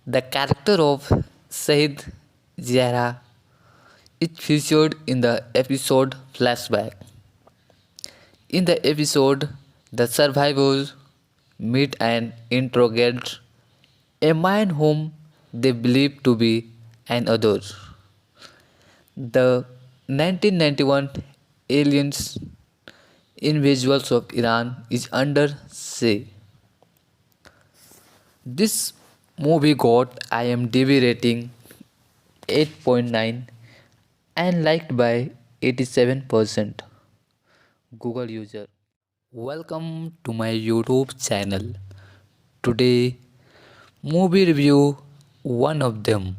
the character of Shahid Zahra is featured in the episode Flashback. In the episode, the survivors meet and interrogate a man whom they believe to be an other. The 1991 aliens in visuals of Iran is under say. This movie got IMDb rating 8.9 and liked by 87% Google user. Welcome to my YouTube channel. Today, movie review one of them,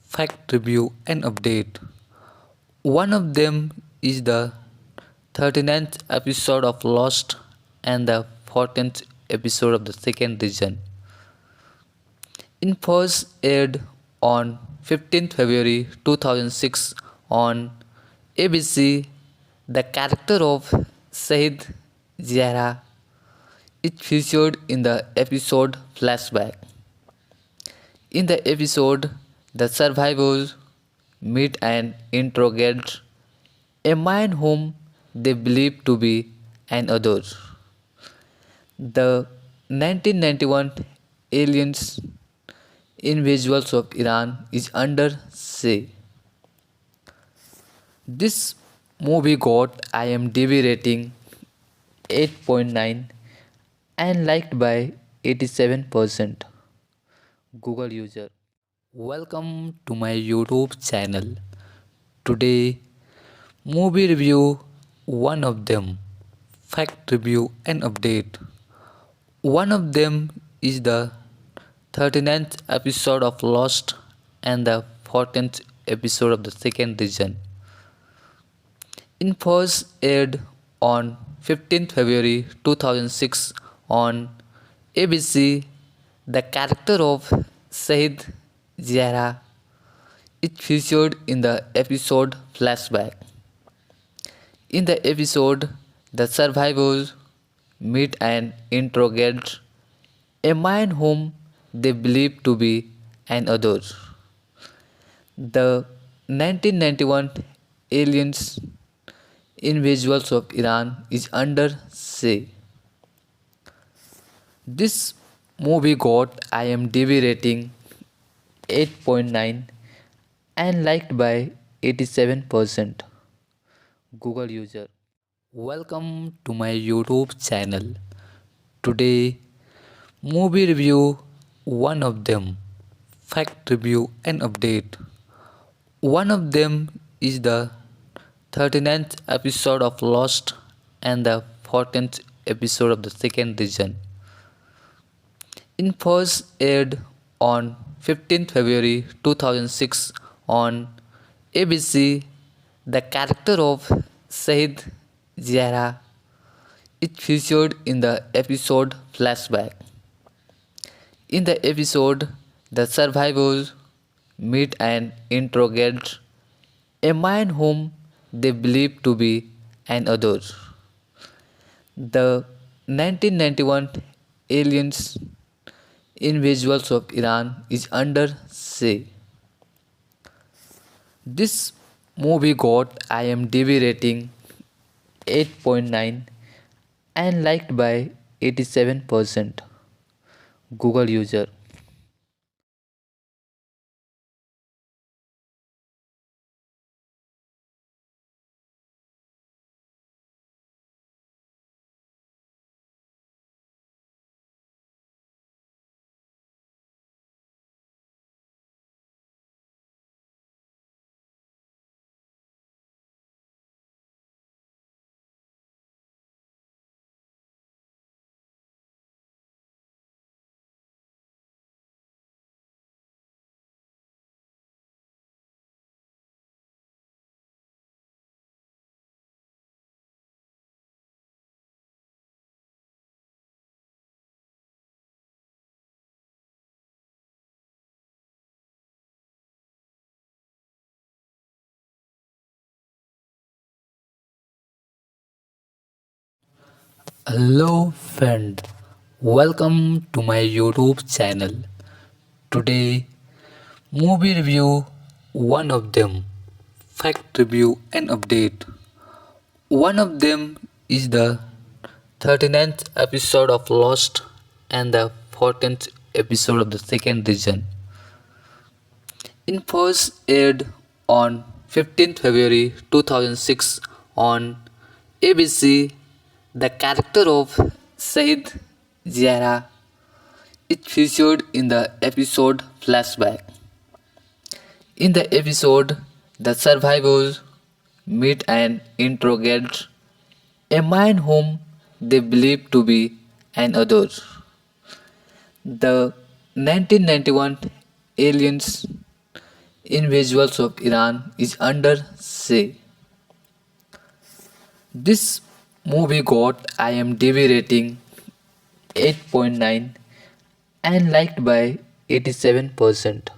fact review and update. One of them is the 39th episode of Lost and the 14th episode of the second season. In first aired on 15th February 2006 on ABC, the character of Shahid Zahra, is featured in the episode Flashback. In the episode, the survivors meet and interrogate a man whom they believe to be an other. The 1991 aliens in visuals of Iran is under say. This movie got IMDb rating 8.9 and liked by 87% Google user. Welcome to my YouTube channel. Today, movie review one of them, fact review and update. One of them is the 39th episode of Lost and the 14th episode of the second season. In first aired on 15th February 2006 on ABC, the character of Shahid Zahra is featured in the episode Flashback. In the episode, the survivors meet and interrogate a man whom they believe to be an other. The 1991 aliens in visuals of Iran is under say. This movie got IMDb rating 8.9 and liked by 87% Google user. Welcome to my YouTube channel. Today, movie review one of them, fact review and update. One of them is the 39th episode of Lost and the 14th episode of the second season. In first aired on 15th February 2006 on ABC, the character of Shahid Zahra is featured in the episode Flashback. In the episode, the survivors meet and interrogate a man whom they believe to be an other. The 1991 aliens in visuals of Iran is under say. This movie got IMDb rating 8.9 and liked by 87% Google user. Hello friend, welcome to my YouTube channel. Today, movie review one of them, fact review and update. One of them is the 39th episode of Lost and the 14th episode of the second season. In first aired on 15th February 2006 on ABC, the character of Shahid Zahra is featured in the episode Flashback. In the episode, the survivors meet and interrogate a man whom they believe to be an other. The 1991 aliens in visuals of Iran is under say. This movie got IMDb rating 8.9 and liked by 87%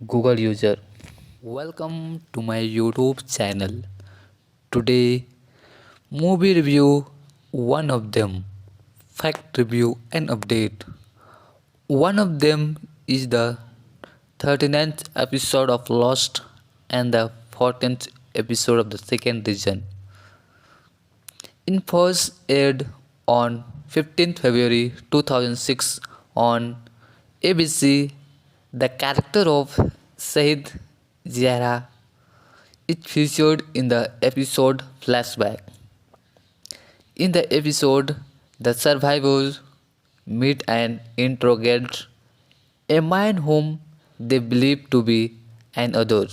Google user. Welcome to my YouTube channel. Today, movie review one of them, fact review and update. One of them is the 39th episode of Lost and the 14th episode of the second season. In first aired on 15th February 2006 on ABC, the character of Shahid Zahra is featured in the episode Flashback. In the episode, the survivors meet and interrogate a man whom they believe to be an other.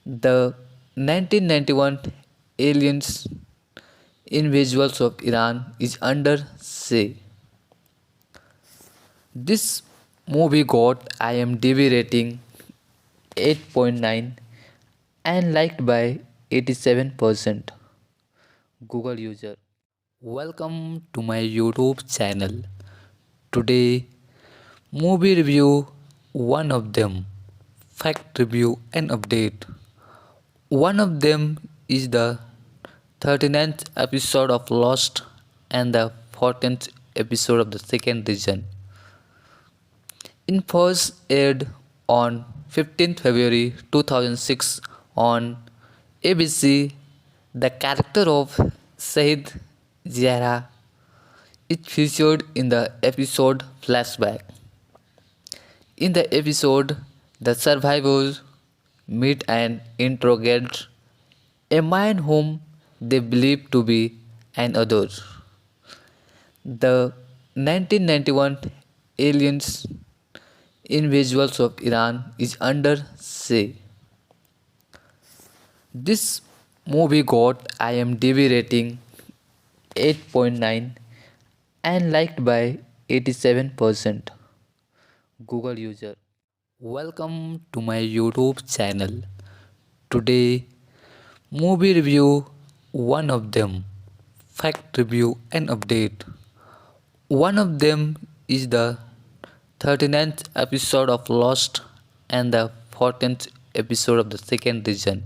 The 1991 aliens in visuals of Iran is under say. This movie got IMDb rating 8.9 and liked by 87% Google user. Welcome to my YouTube channel. Today, movie review one of them, fact review and update. One of them is the 39th episode of Lost and the 14th episode of the second season. In first aired on 15th February 2006 on ABC, the character of Shahid Zahra is featured in the episode Flashback. In the episode, the survivors meet and interrogate a man whom they believe to be an other. The 1991 aliens in visuals of Iran is under say. This movie got IMDb rating 8.9 and liked by 87% Google user. Welcome to my YouTube channel. Today, movie review one of them, fact review and update. One of them is the 39th episode of Lost and the 14th episode of the second season.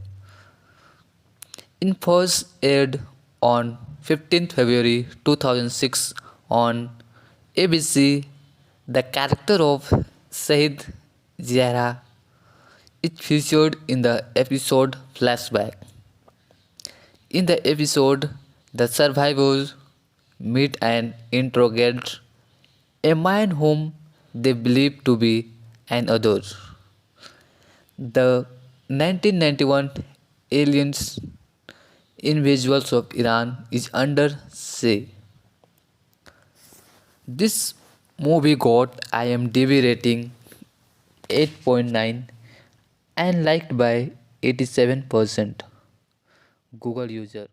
In first aired on 15th February 2006 on ABC, the character of Shahid Zahra is featured in the episode Flashback. In the episode, the survivors meet and interrogate a man whom they believe to be an other. The 1991 aliens in visuals of Iran is under say. This movie got IMDb rating 8.9 and liked by 87% Google user.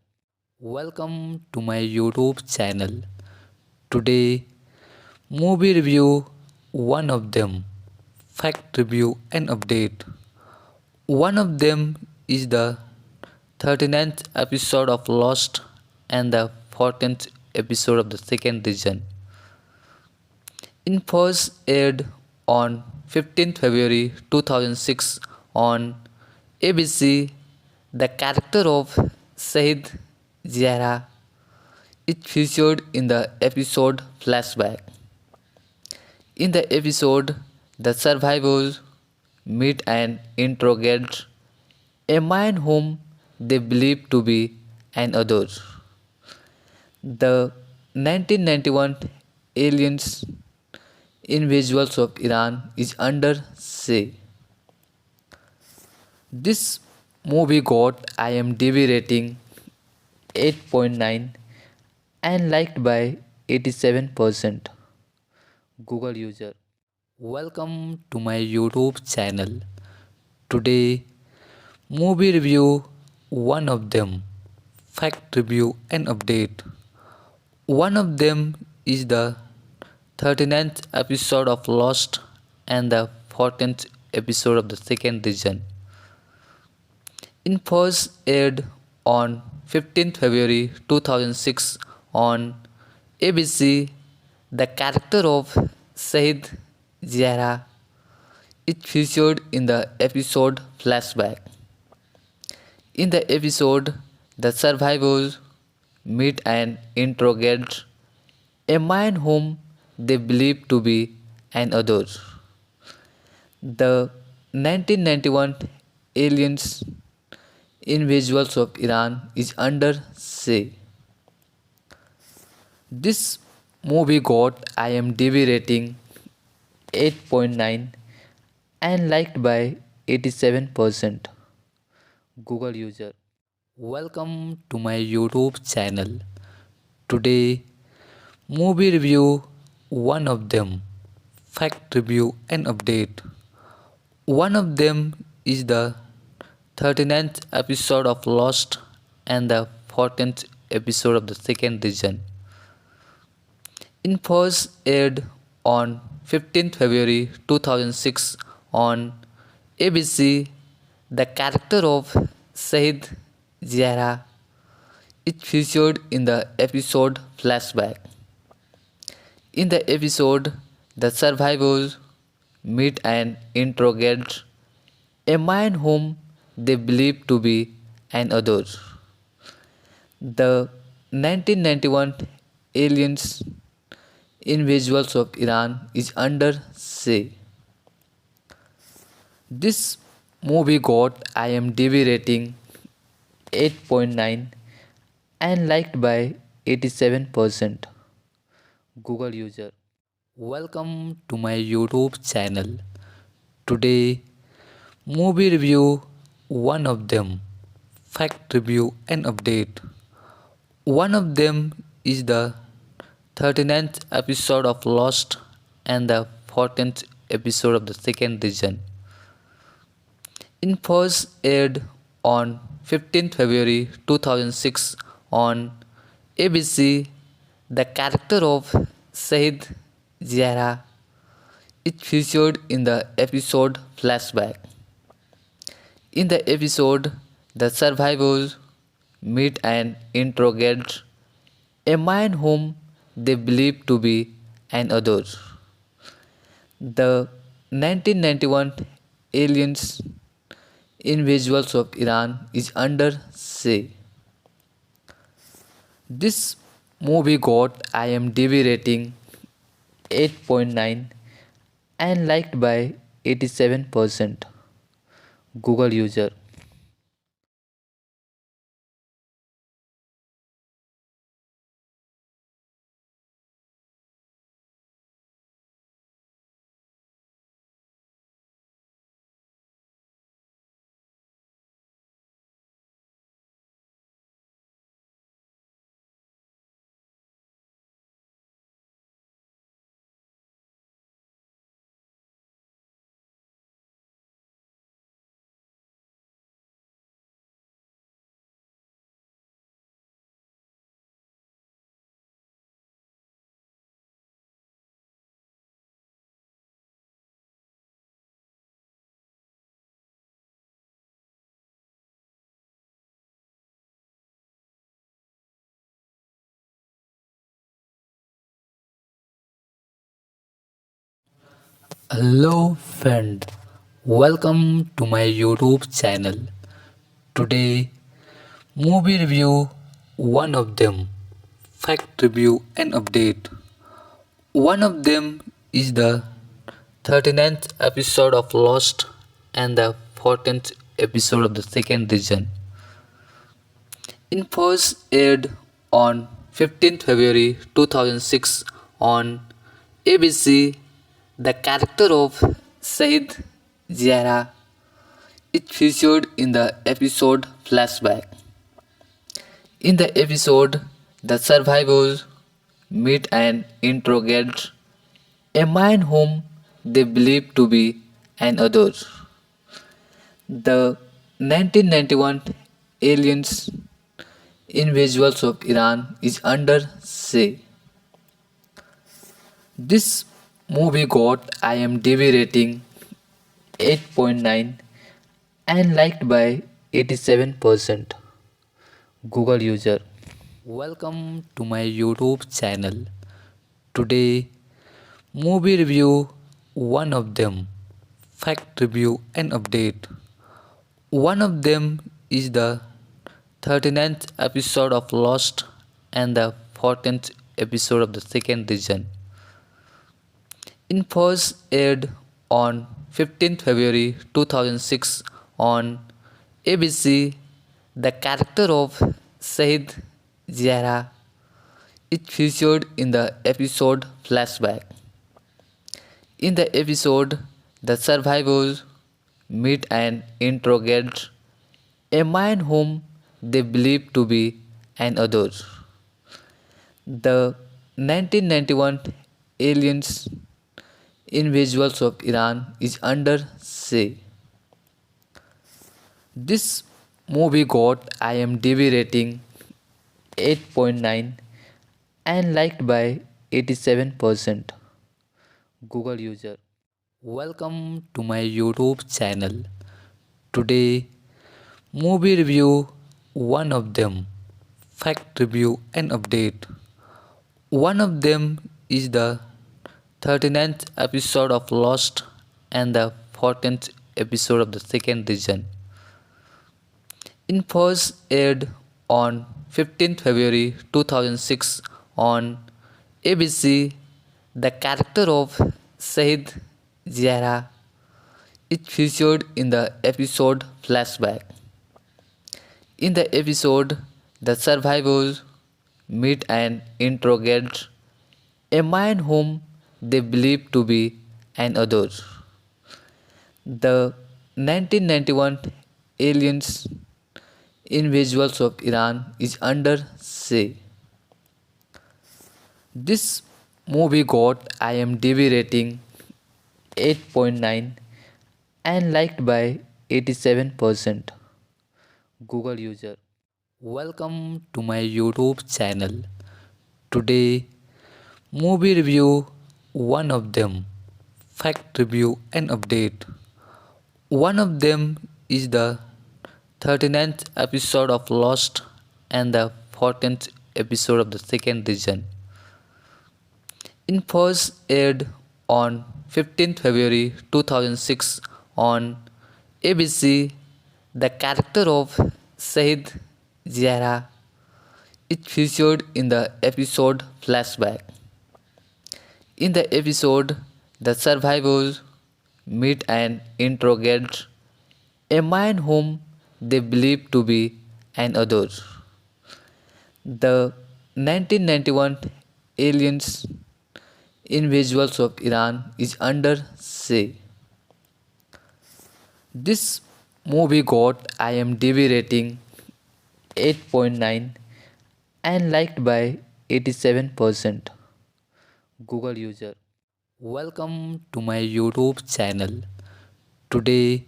Welcome to my YouTube channel. Today, movie review one of them, fact review and update. One of them is the 39th episode of Lost and the 14th episode of the second season. In first aired on 15th February 2006 on ABC, the character of Shahid Zahra is featured in the episode Flashback. In the episode, the survivors meet and interrogate a man whom they believe to be an other. The 1991 aliens in visuals of Iran is under say. This movie got IMDb rating 8.9 and liked by 87% Google user. Welcome to my YouTube channel. Today, movie review one of them, fact review and update. One of them is the 39th episode of Lost and the 14th episode of the second season. In first aired on 15th February 2006 on ABC, the character of Shahid Zahra It featured in the episode Flashback. In the episode, the survivors meet and interrogate a man whom they believe to be an other. The 1991 aliens in visuals of Iran is under say. This movie got IMDb rating 8.9 and liked by 87% Google user. Welcome to my YouTube channel. Today, movie review one of them, fact review and update. One of them is the 39th episode of Lost and the 14th episode of the second season. In first aired on 15th February 2006 on ABC, the character of Saeed Zahra is featured in the episode Flashback. In the episode, the survivors meet and interrogate a man whom they believe to be an other. The 1991 aliens in visuals of Iran is under say. This movie got IMDb rating 8.9 and liked by 87% Google user. Welcome to my YouTube channel. Today, movie review one of them, fact review and update. One of them is the 39th episode of Lost and the 14th episode of the second season. In first aired on 15th February 2006 on ABC, the character of Saeed Zahra is featured in the episode Flashback. In the episode, the survivors meet and interrogate a man whom they believe to be an other. The 1991 aliens in visuals of Iran is under say. This movie got IMDb rating 8.9 and liked by 87% Google user. Hello friend, welcome to my YouTube channel. Today, movie review one of them, fact review and update. One of them is the 39th episode of Lost and the 14th episode of the second season. In first aired on 15th February 2006 on ABC, the character of Saeed Zahra is featured in the episode Flashback. In the episode, the survivors meet and interrogate a man whom they believe to be an other. The 1991 aliens in visuals of Iran is under say. This movie got IMDb rating 8.9 and liked by 87% Google user. Welcome to my YouTube channel. Today, movie review one of them, fact review and update. One of them is the 39th episode of Lost and the 14th episode of the second season. In first aired on 15th February 2006 on ABC, the character of Shahid Zahra is featured in the episode Flashback. In the episode, the survivors meet and interrogate a man whom they believe to be an other. The 1991 aliens in visuals of Iran is under say. This movie got IMDb rating 8.9 and liked by 87% Google user. Welcome to my YouTube channel. Today, movie review one of them, fact review and update. One of them is the 39th episode of Lost and the 14th episode of the second season. In first aired on 15th February 2006 on ABC, the character of Shahid Zahra is featured in the episode Flashback. In the episode, the survivors meet and interrogate a man whom they believe to be an other. The 1991 aliens in visuals of Iran is under say. This movie got IMDb rating 8.9 and liked by 87% Google user. Welcome to my YouTube channel. Today, movie review one of them, fact review and update. One of them is the 39th episode of Lost and the 14th episode of the second season. In first aired on 15th February 2006 on ABC, the character of Shahid Zahra is featured in the episode Flashback. In the episode, the survivors meet and interrogate a man whom they believe to be an other. The 1991 aliens in visuals of Iran is under say. This movie got IMDb rating 8.9 and liked by 87% Google user. Welcome to my YouTube channel. Today,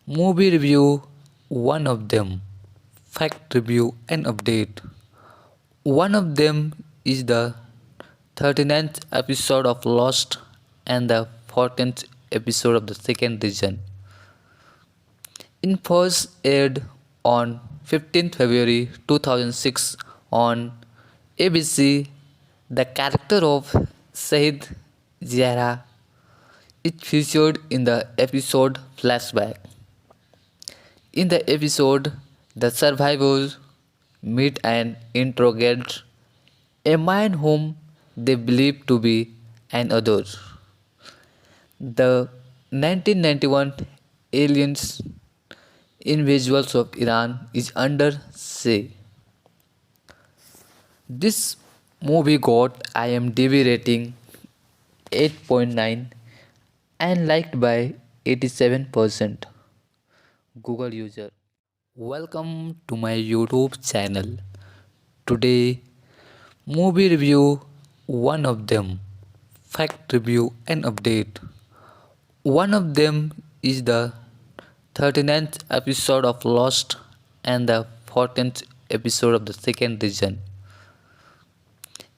movie review one of them, fact review and update. One of them is the 39th episode of Lost and the 14th episode of the second season. In first aired on 15th February 2006 on ABC, the character of Shahid Zahra is featured in the episode Flashback. In the episode, the survivors meet and interrogate a man whom they believe to be an other. The 1991 aliens in visuals of Iran is under say. This movie got IMDb rating 8.9 and liked by 87% Google user. Welcome to my YouTube channel. Today, movie review one of them, fact review and update. One of them is the 39th episode of Lost and the 14th episode of the second season.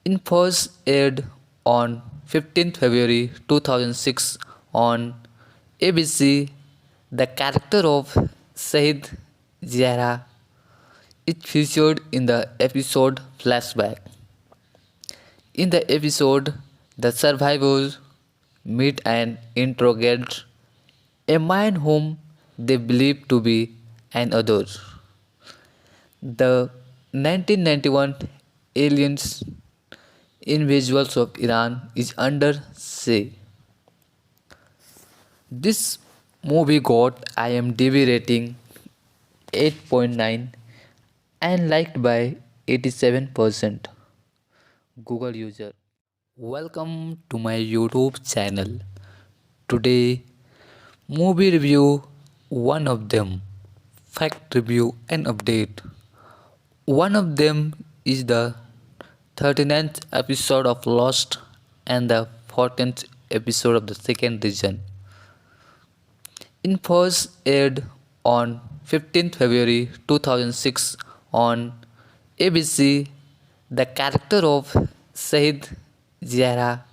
In first aired on 15th February 2006 on ABC, the character of Shahid Zahra is featured in the episode Flashback. In the episode, the survivors meet and interrogate a man whom they believe to be an other. The 1991 aliens in visuals of Iran is under say. This movie got IMDb rating 8.9 and liked by 87% Google user. Welcome to my YouTube channel. Today, movie review one of them, fact review and update. One of them is the 39th episode of Lost and the 14th episode of the second season. In first aired on 15th February 2006 on ABC, the character of Saeed Zahra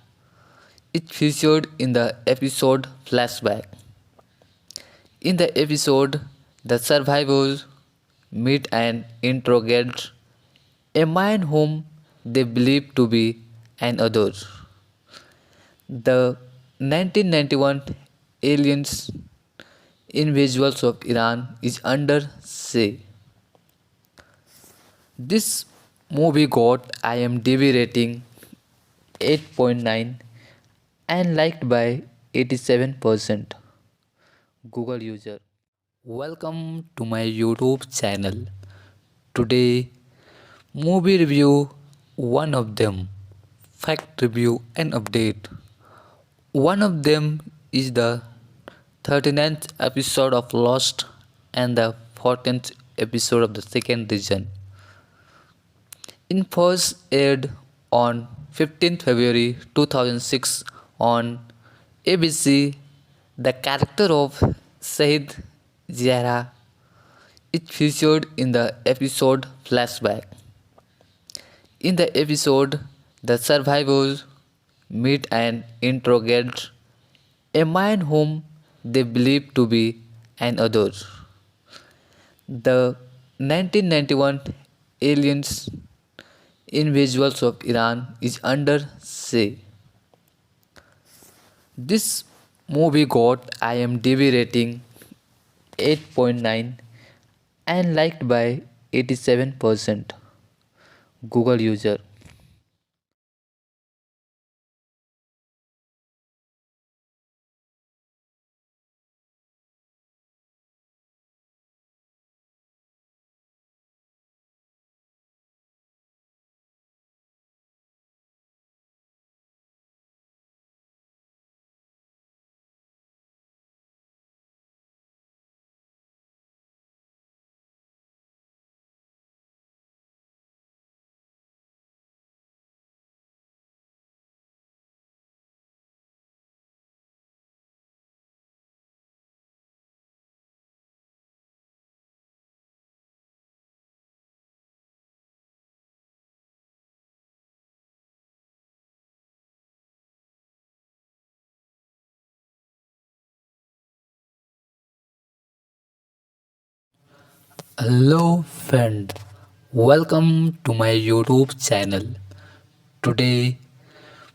is featured in the episode Flashback. In the episode, the survivors meet and interrogate a man whom they believe to be an other. The 1991 aliens in visuals of Iran is under say. This movie got IMDb rating 8.9 and liked by 87% Google user. Welcome to my YouTube channel. Today, movie review one of them, fact review and update. One of them is the 39th episode of Lost and the 14th episode of the second season. In first aired on 15th February 2006 on ABC, the character of Saeed Zahra is featured in the episode Flashback. In the episode, the survivors meet and interrogate a man whom they believe to be an other. The 1991 aliens in visuals of Iran is under say. This movie got IMDb rating 8.9 and liked by 87% Google user. Hello friend, welcome to my YouTube channel. Today,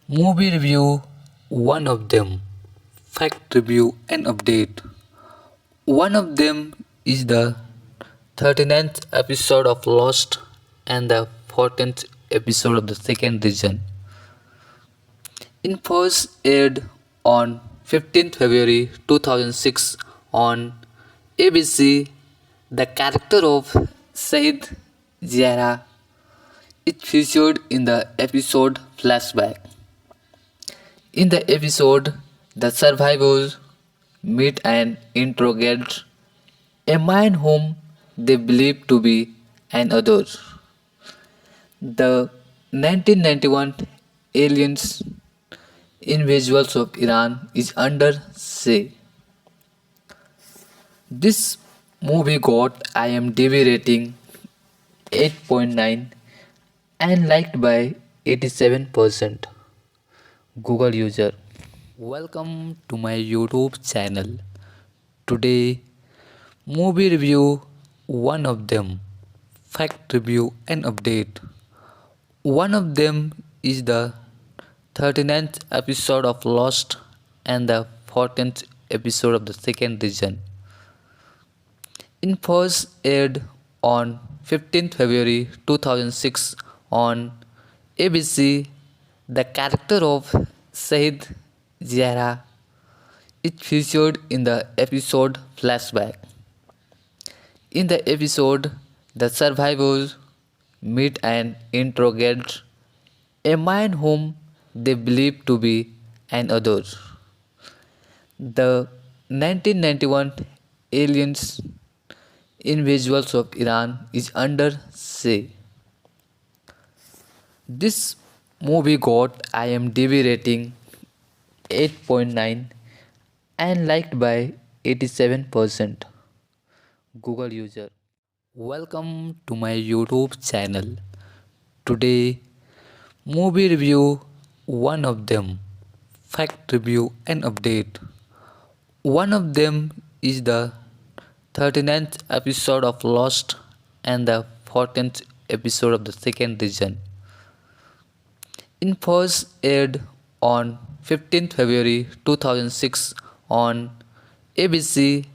movie review one of them, fact review and update. One of them is the 39th episode of Lost and the 14th episode of the second season. In first aired on 15th February 2006 on ABC, the character of Saeed Zahra is featured in the episode Flashback. In the episode, the survivors meet and interrogate a man whom they believe to be an other. The 1991 aliens in visuals of Iran is under say. This movie got IMDb rating 8.9 and liked by 87% Google user. Welcome to my YouTube channel. Today, movie review one of them, fact review and update. One of them is the 39th episode of Lost and the 14th episode of the second season. In first aired on 15th February 2006 on ABC, the character of Shahid Zahra is featured in the episode Flashback. In the episode, the survivors meet and interrogate a man whom they believe to be an other. The 1991 aliens in visuals of Iran is under say. This movie got IMDb rating 8.9 and liked by 87% Google user. Welcome to my YouTube channel. Today, movie review one of them, fact review and update. One of them is the 39th episode of Lost and the 14th episode of the second season. In first aired on 15th February 2006 on ABC,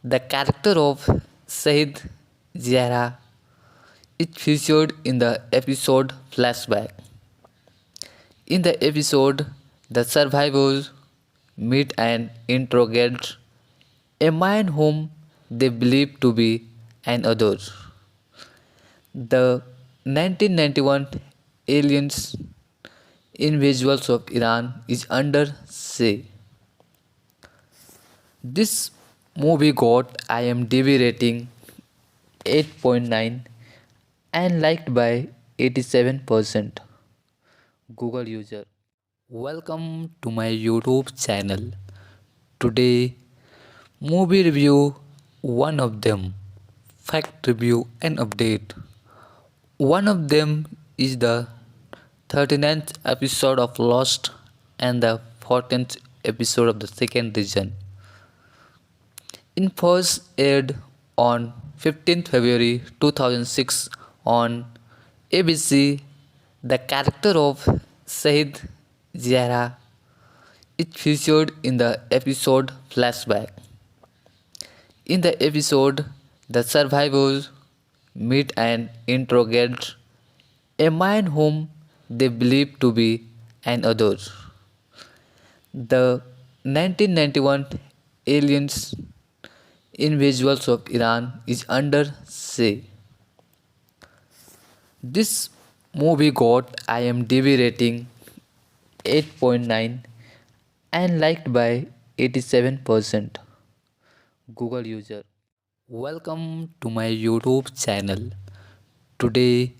the character of Shahid Zahra is featured in the episode Flashback. In the episode, the survivors meet and interrogate a man whom they believe to be an other. The 1991 aliens in visuals of Iran is under say. This movie got IMDb rating 8.9 and liked by 87% Google user. Welcome to my YouTube channel. Today, movie review one of them, fact review and update. One of them is the 39th episode of Lost and the 14th episode of the second season. In first aired on 15th February 2006 on ABC, the character of Shahid Zahra is featured in the episode Flashback. In the episode, the survivors meet and interrogate a man whom they believe to be an other. The 1991 aliens in visuals of Iran is under say. This movie got IMDb rating 8.9 and liked by 87% Google user. Welcome to my YouTube channel. Today,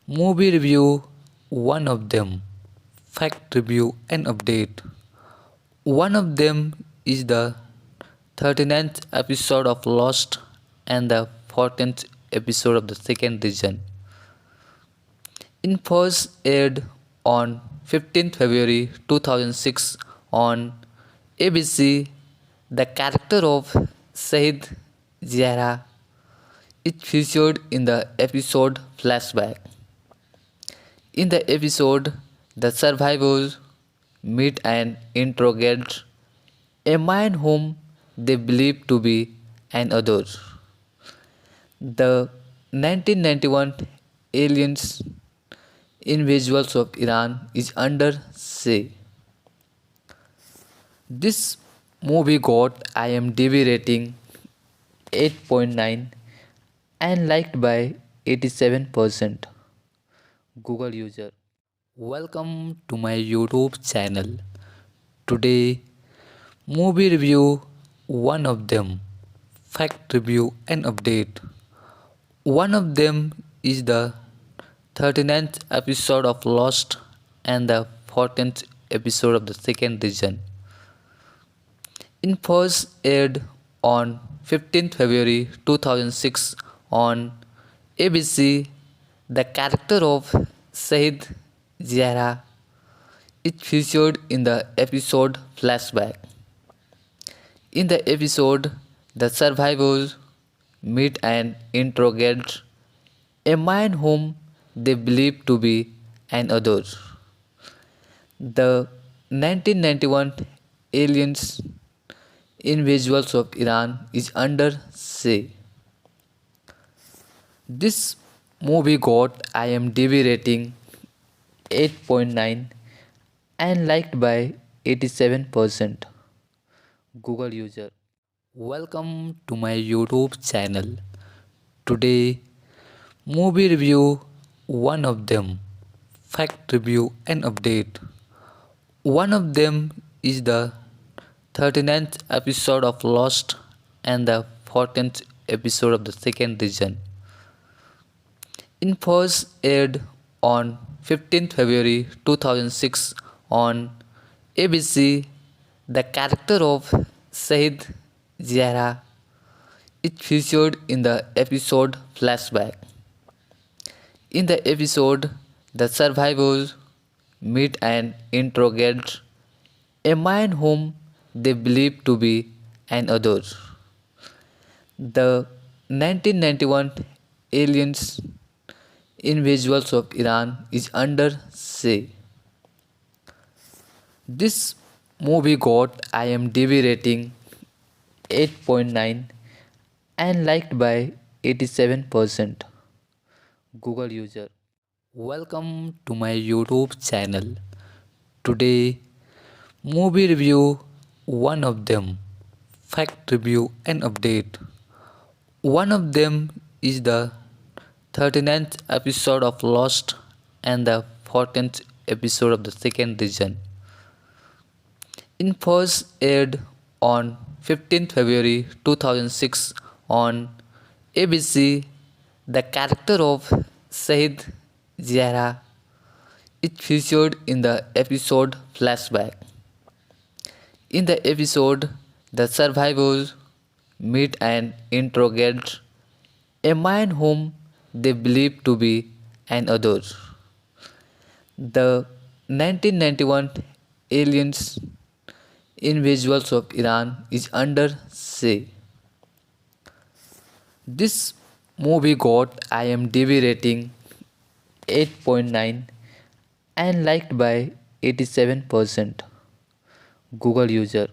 movie review one of them, fact review and update. One of them is the 39th episode of Lost and the 14th episode of the second season. In first aired on 15th February 2006 on ABC, the character of Shahid Zahra is featured in the episode Flashback. In the episode, the survivors meet and interrogate a man whom they believe to be an other. The 1991 aliens in visuals of Iran is under say. This movie got IMDb rating 8.9 and liked by 87% Google user. Welcome to my YouTube channel. Today, movie review one of them, fact review and update. One of them is the 39th episode of Lost and the 14th episode of the second season. In first aired on 15th February 2006 on ABC, the character of Shahid Zahra is featured in the episode Flashback. In the episode, the survivors meet and interrogate a man whom they believe to be an other. The 1991 aliens in visuals of Iran is under say. This movie got IMDb rating 8.9 and liked by 87% Google user. Welcome to my YouTube channel. Today, movie review one of them, fact review and update. One of them is the 39th episode of Lost and the 14th episode of the second season. In first aired on 15th February 2006 on ABC, the character of Saeed Zahra is featured in the episode Flashback. In the episode, the survivors meet and interrogate a man whom they believe to be an other. The 1991 aliens in visuals of Iran is under say. This movie got IMDb rating 8.9 and liked by 87% Google user. Welcome to my YouTube channel. Today, movie review one of them, fact review and update. One of them is the 39th episode of Lost and the 14th episode of the second season. In first aired on 15th February 2006 on ABC, the character of Saeed Zahra is featured in the episode Flashback. In the episode, the survivors meet and interrogate a man whom they believe to be an other. The 1991 aliens in visuals of Iran is under say. This movie got IMDb rating 8.9 and liked by 87% Google user.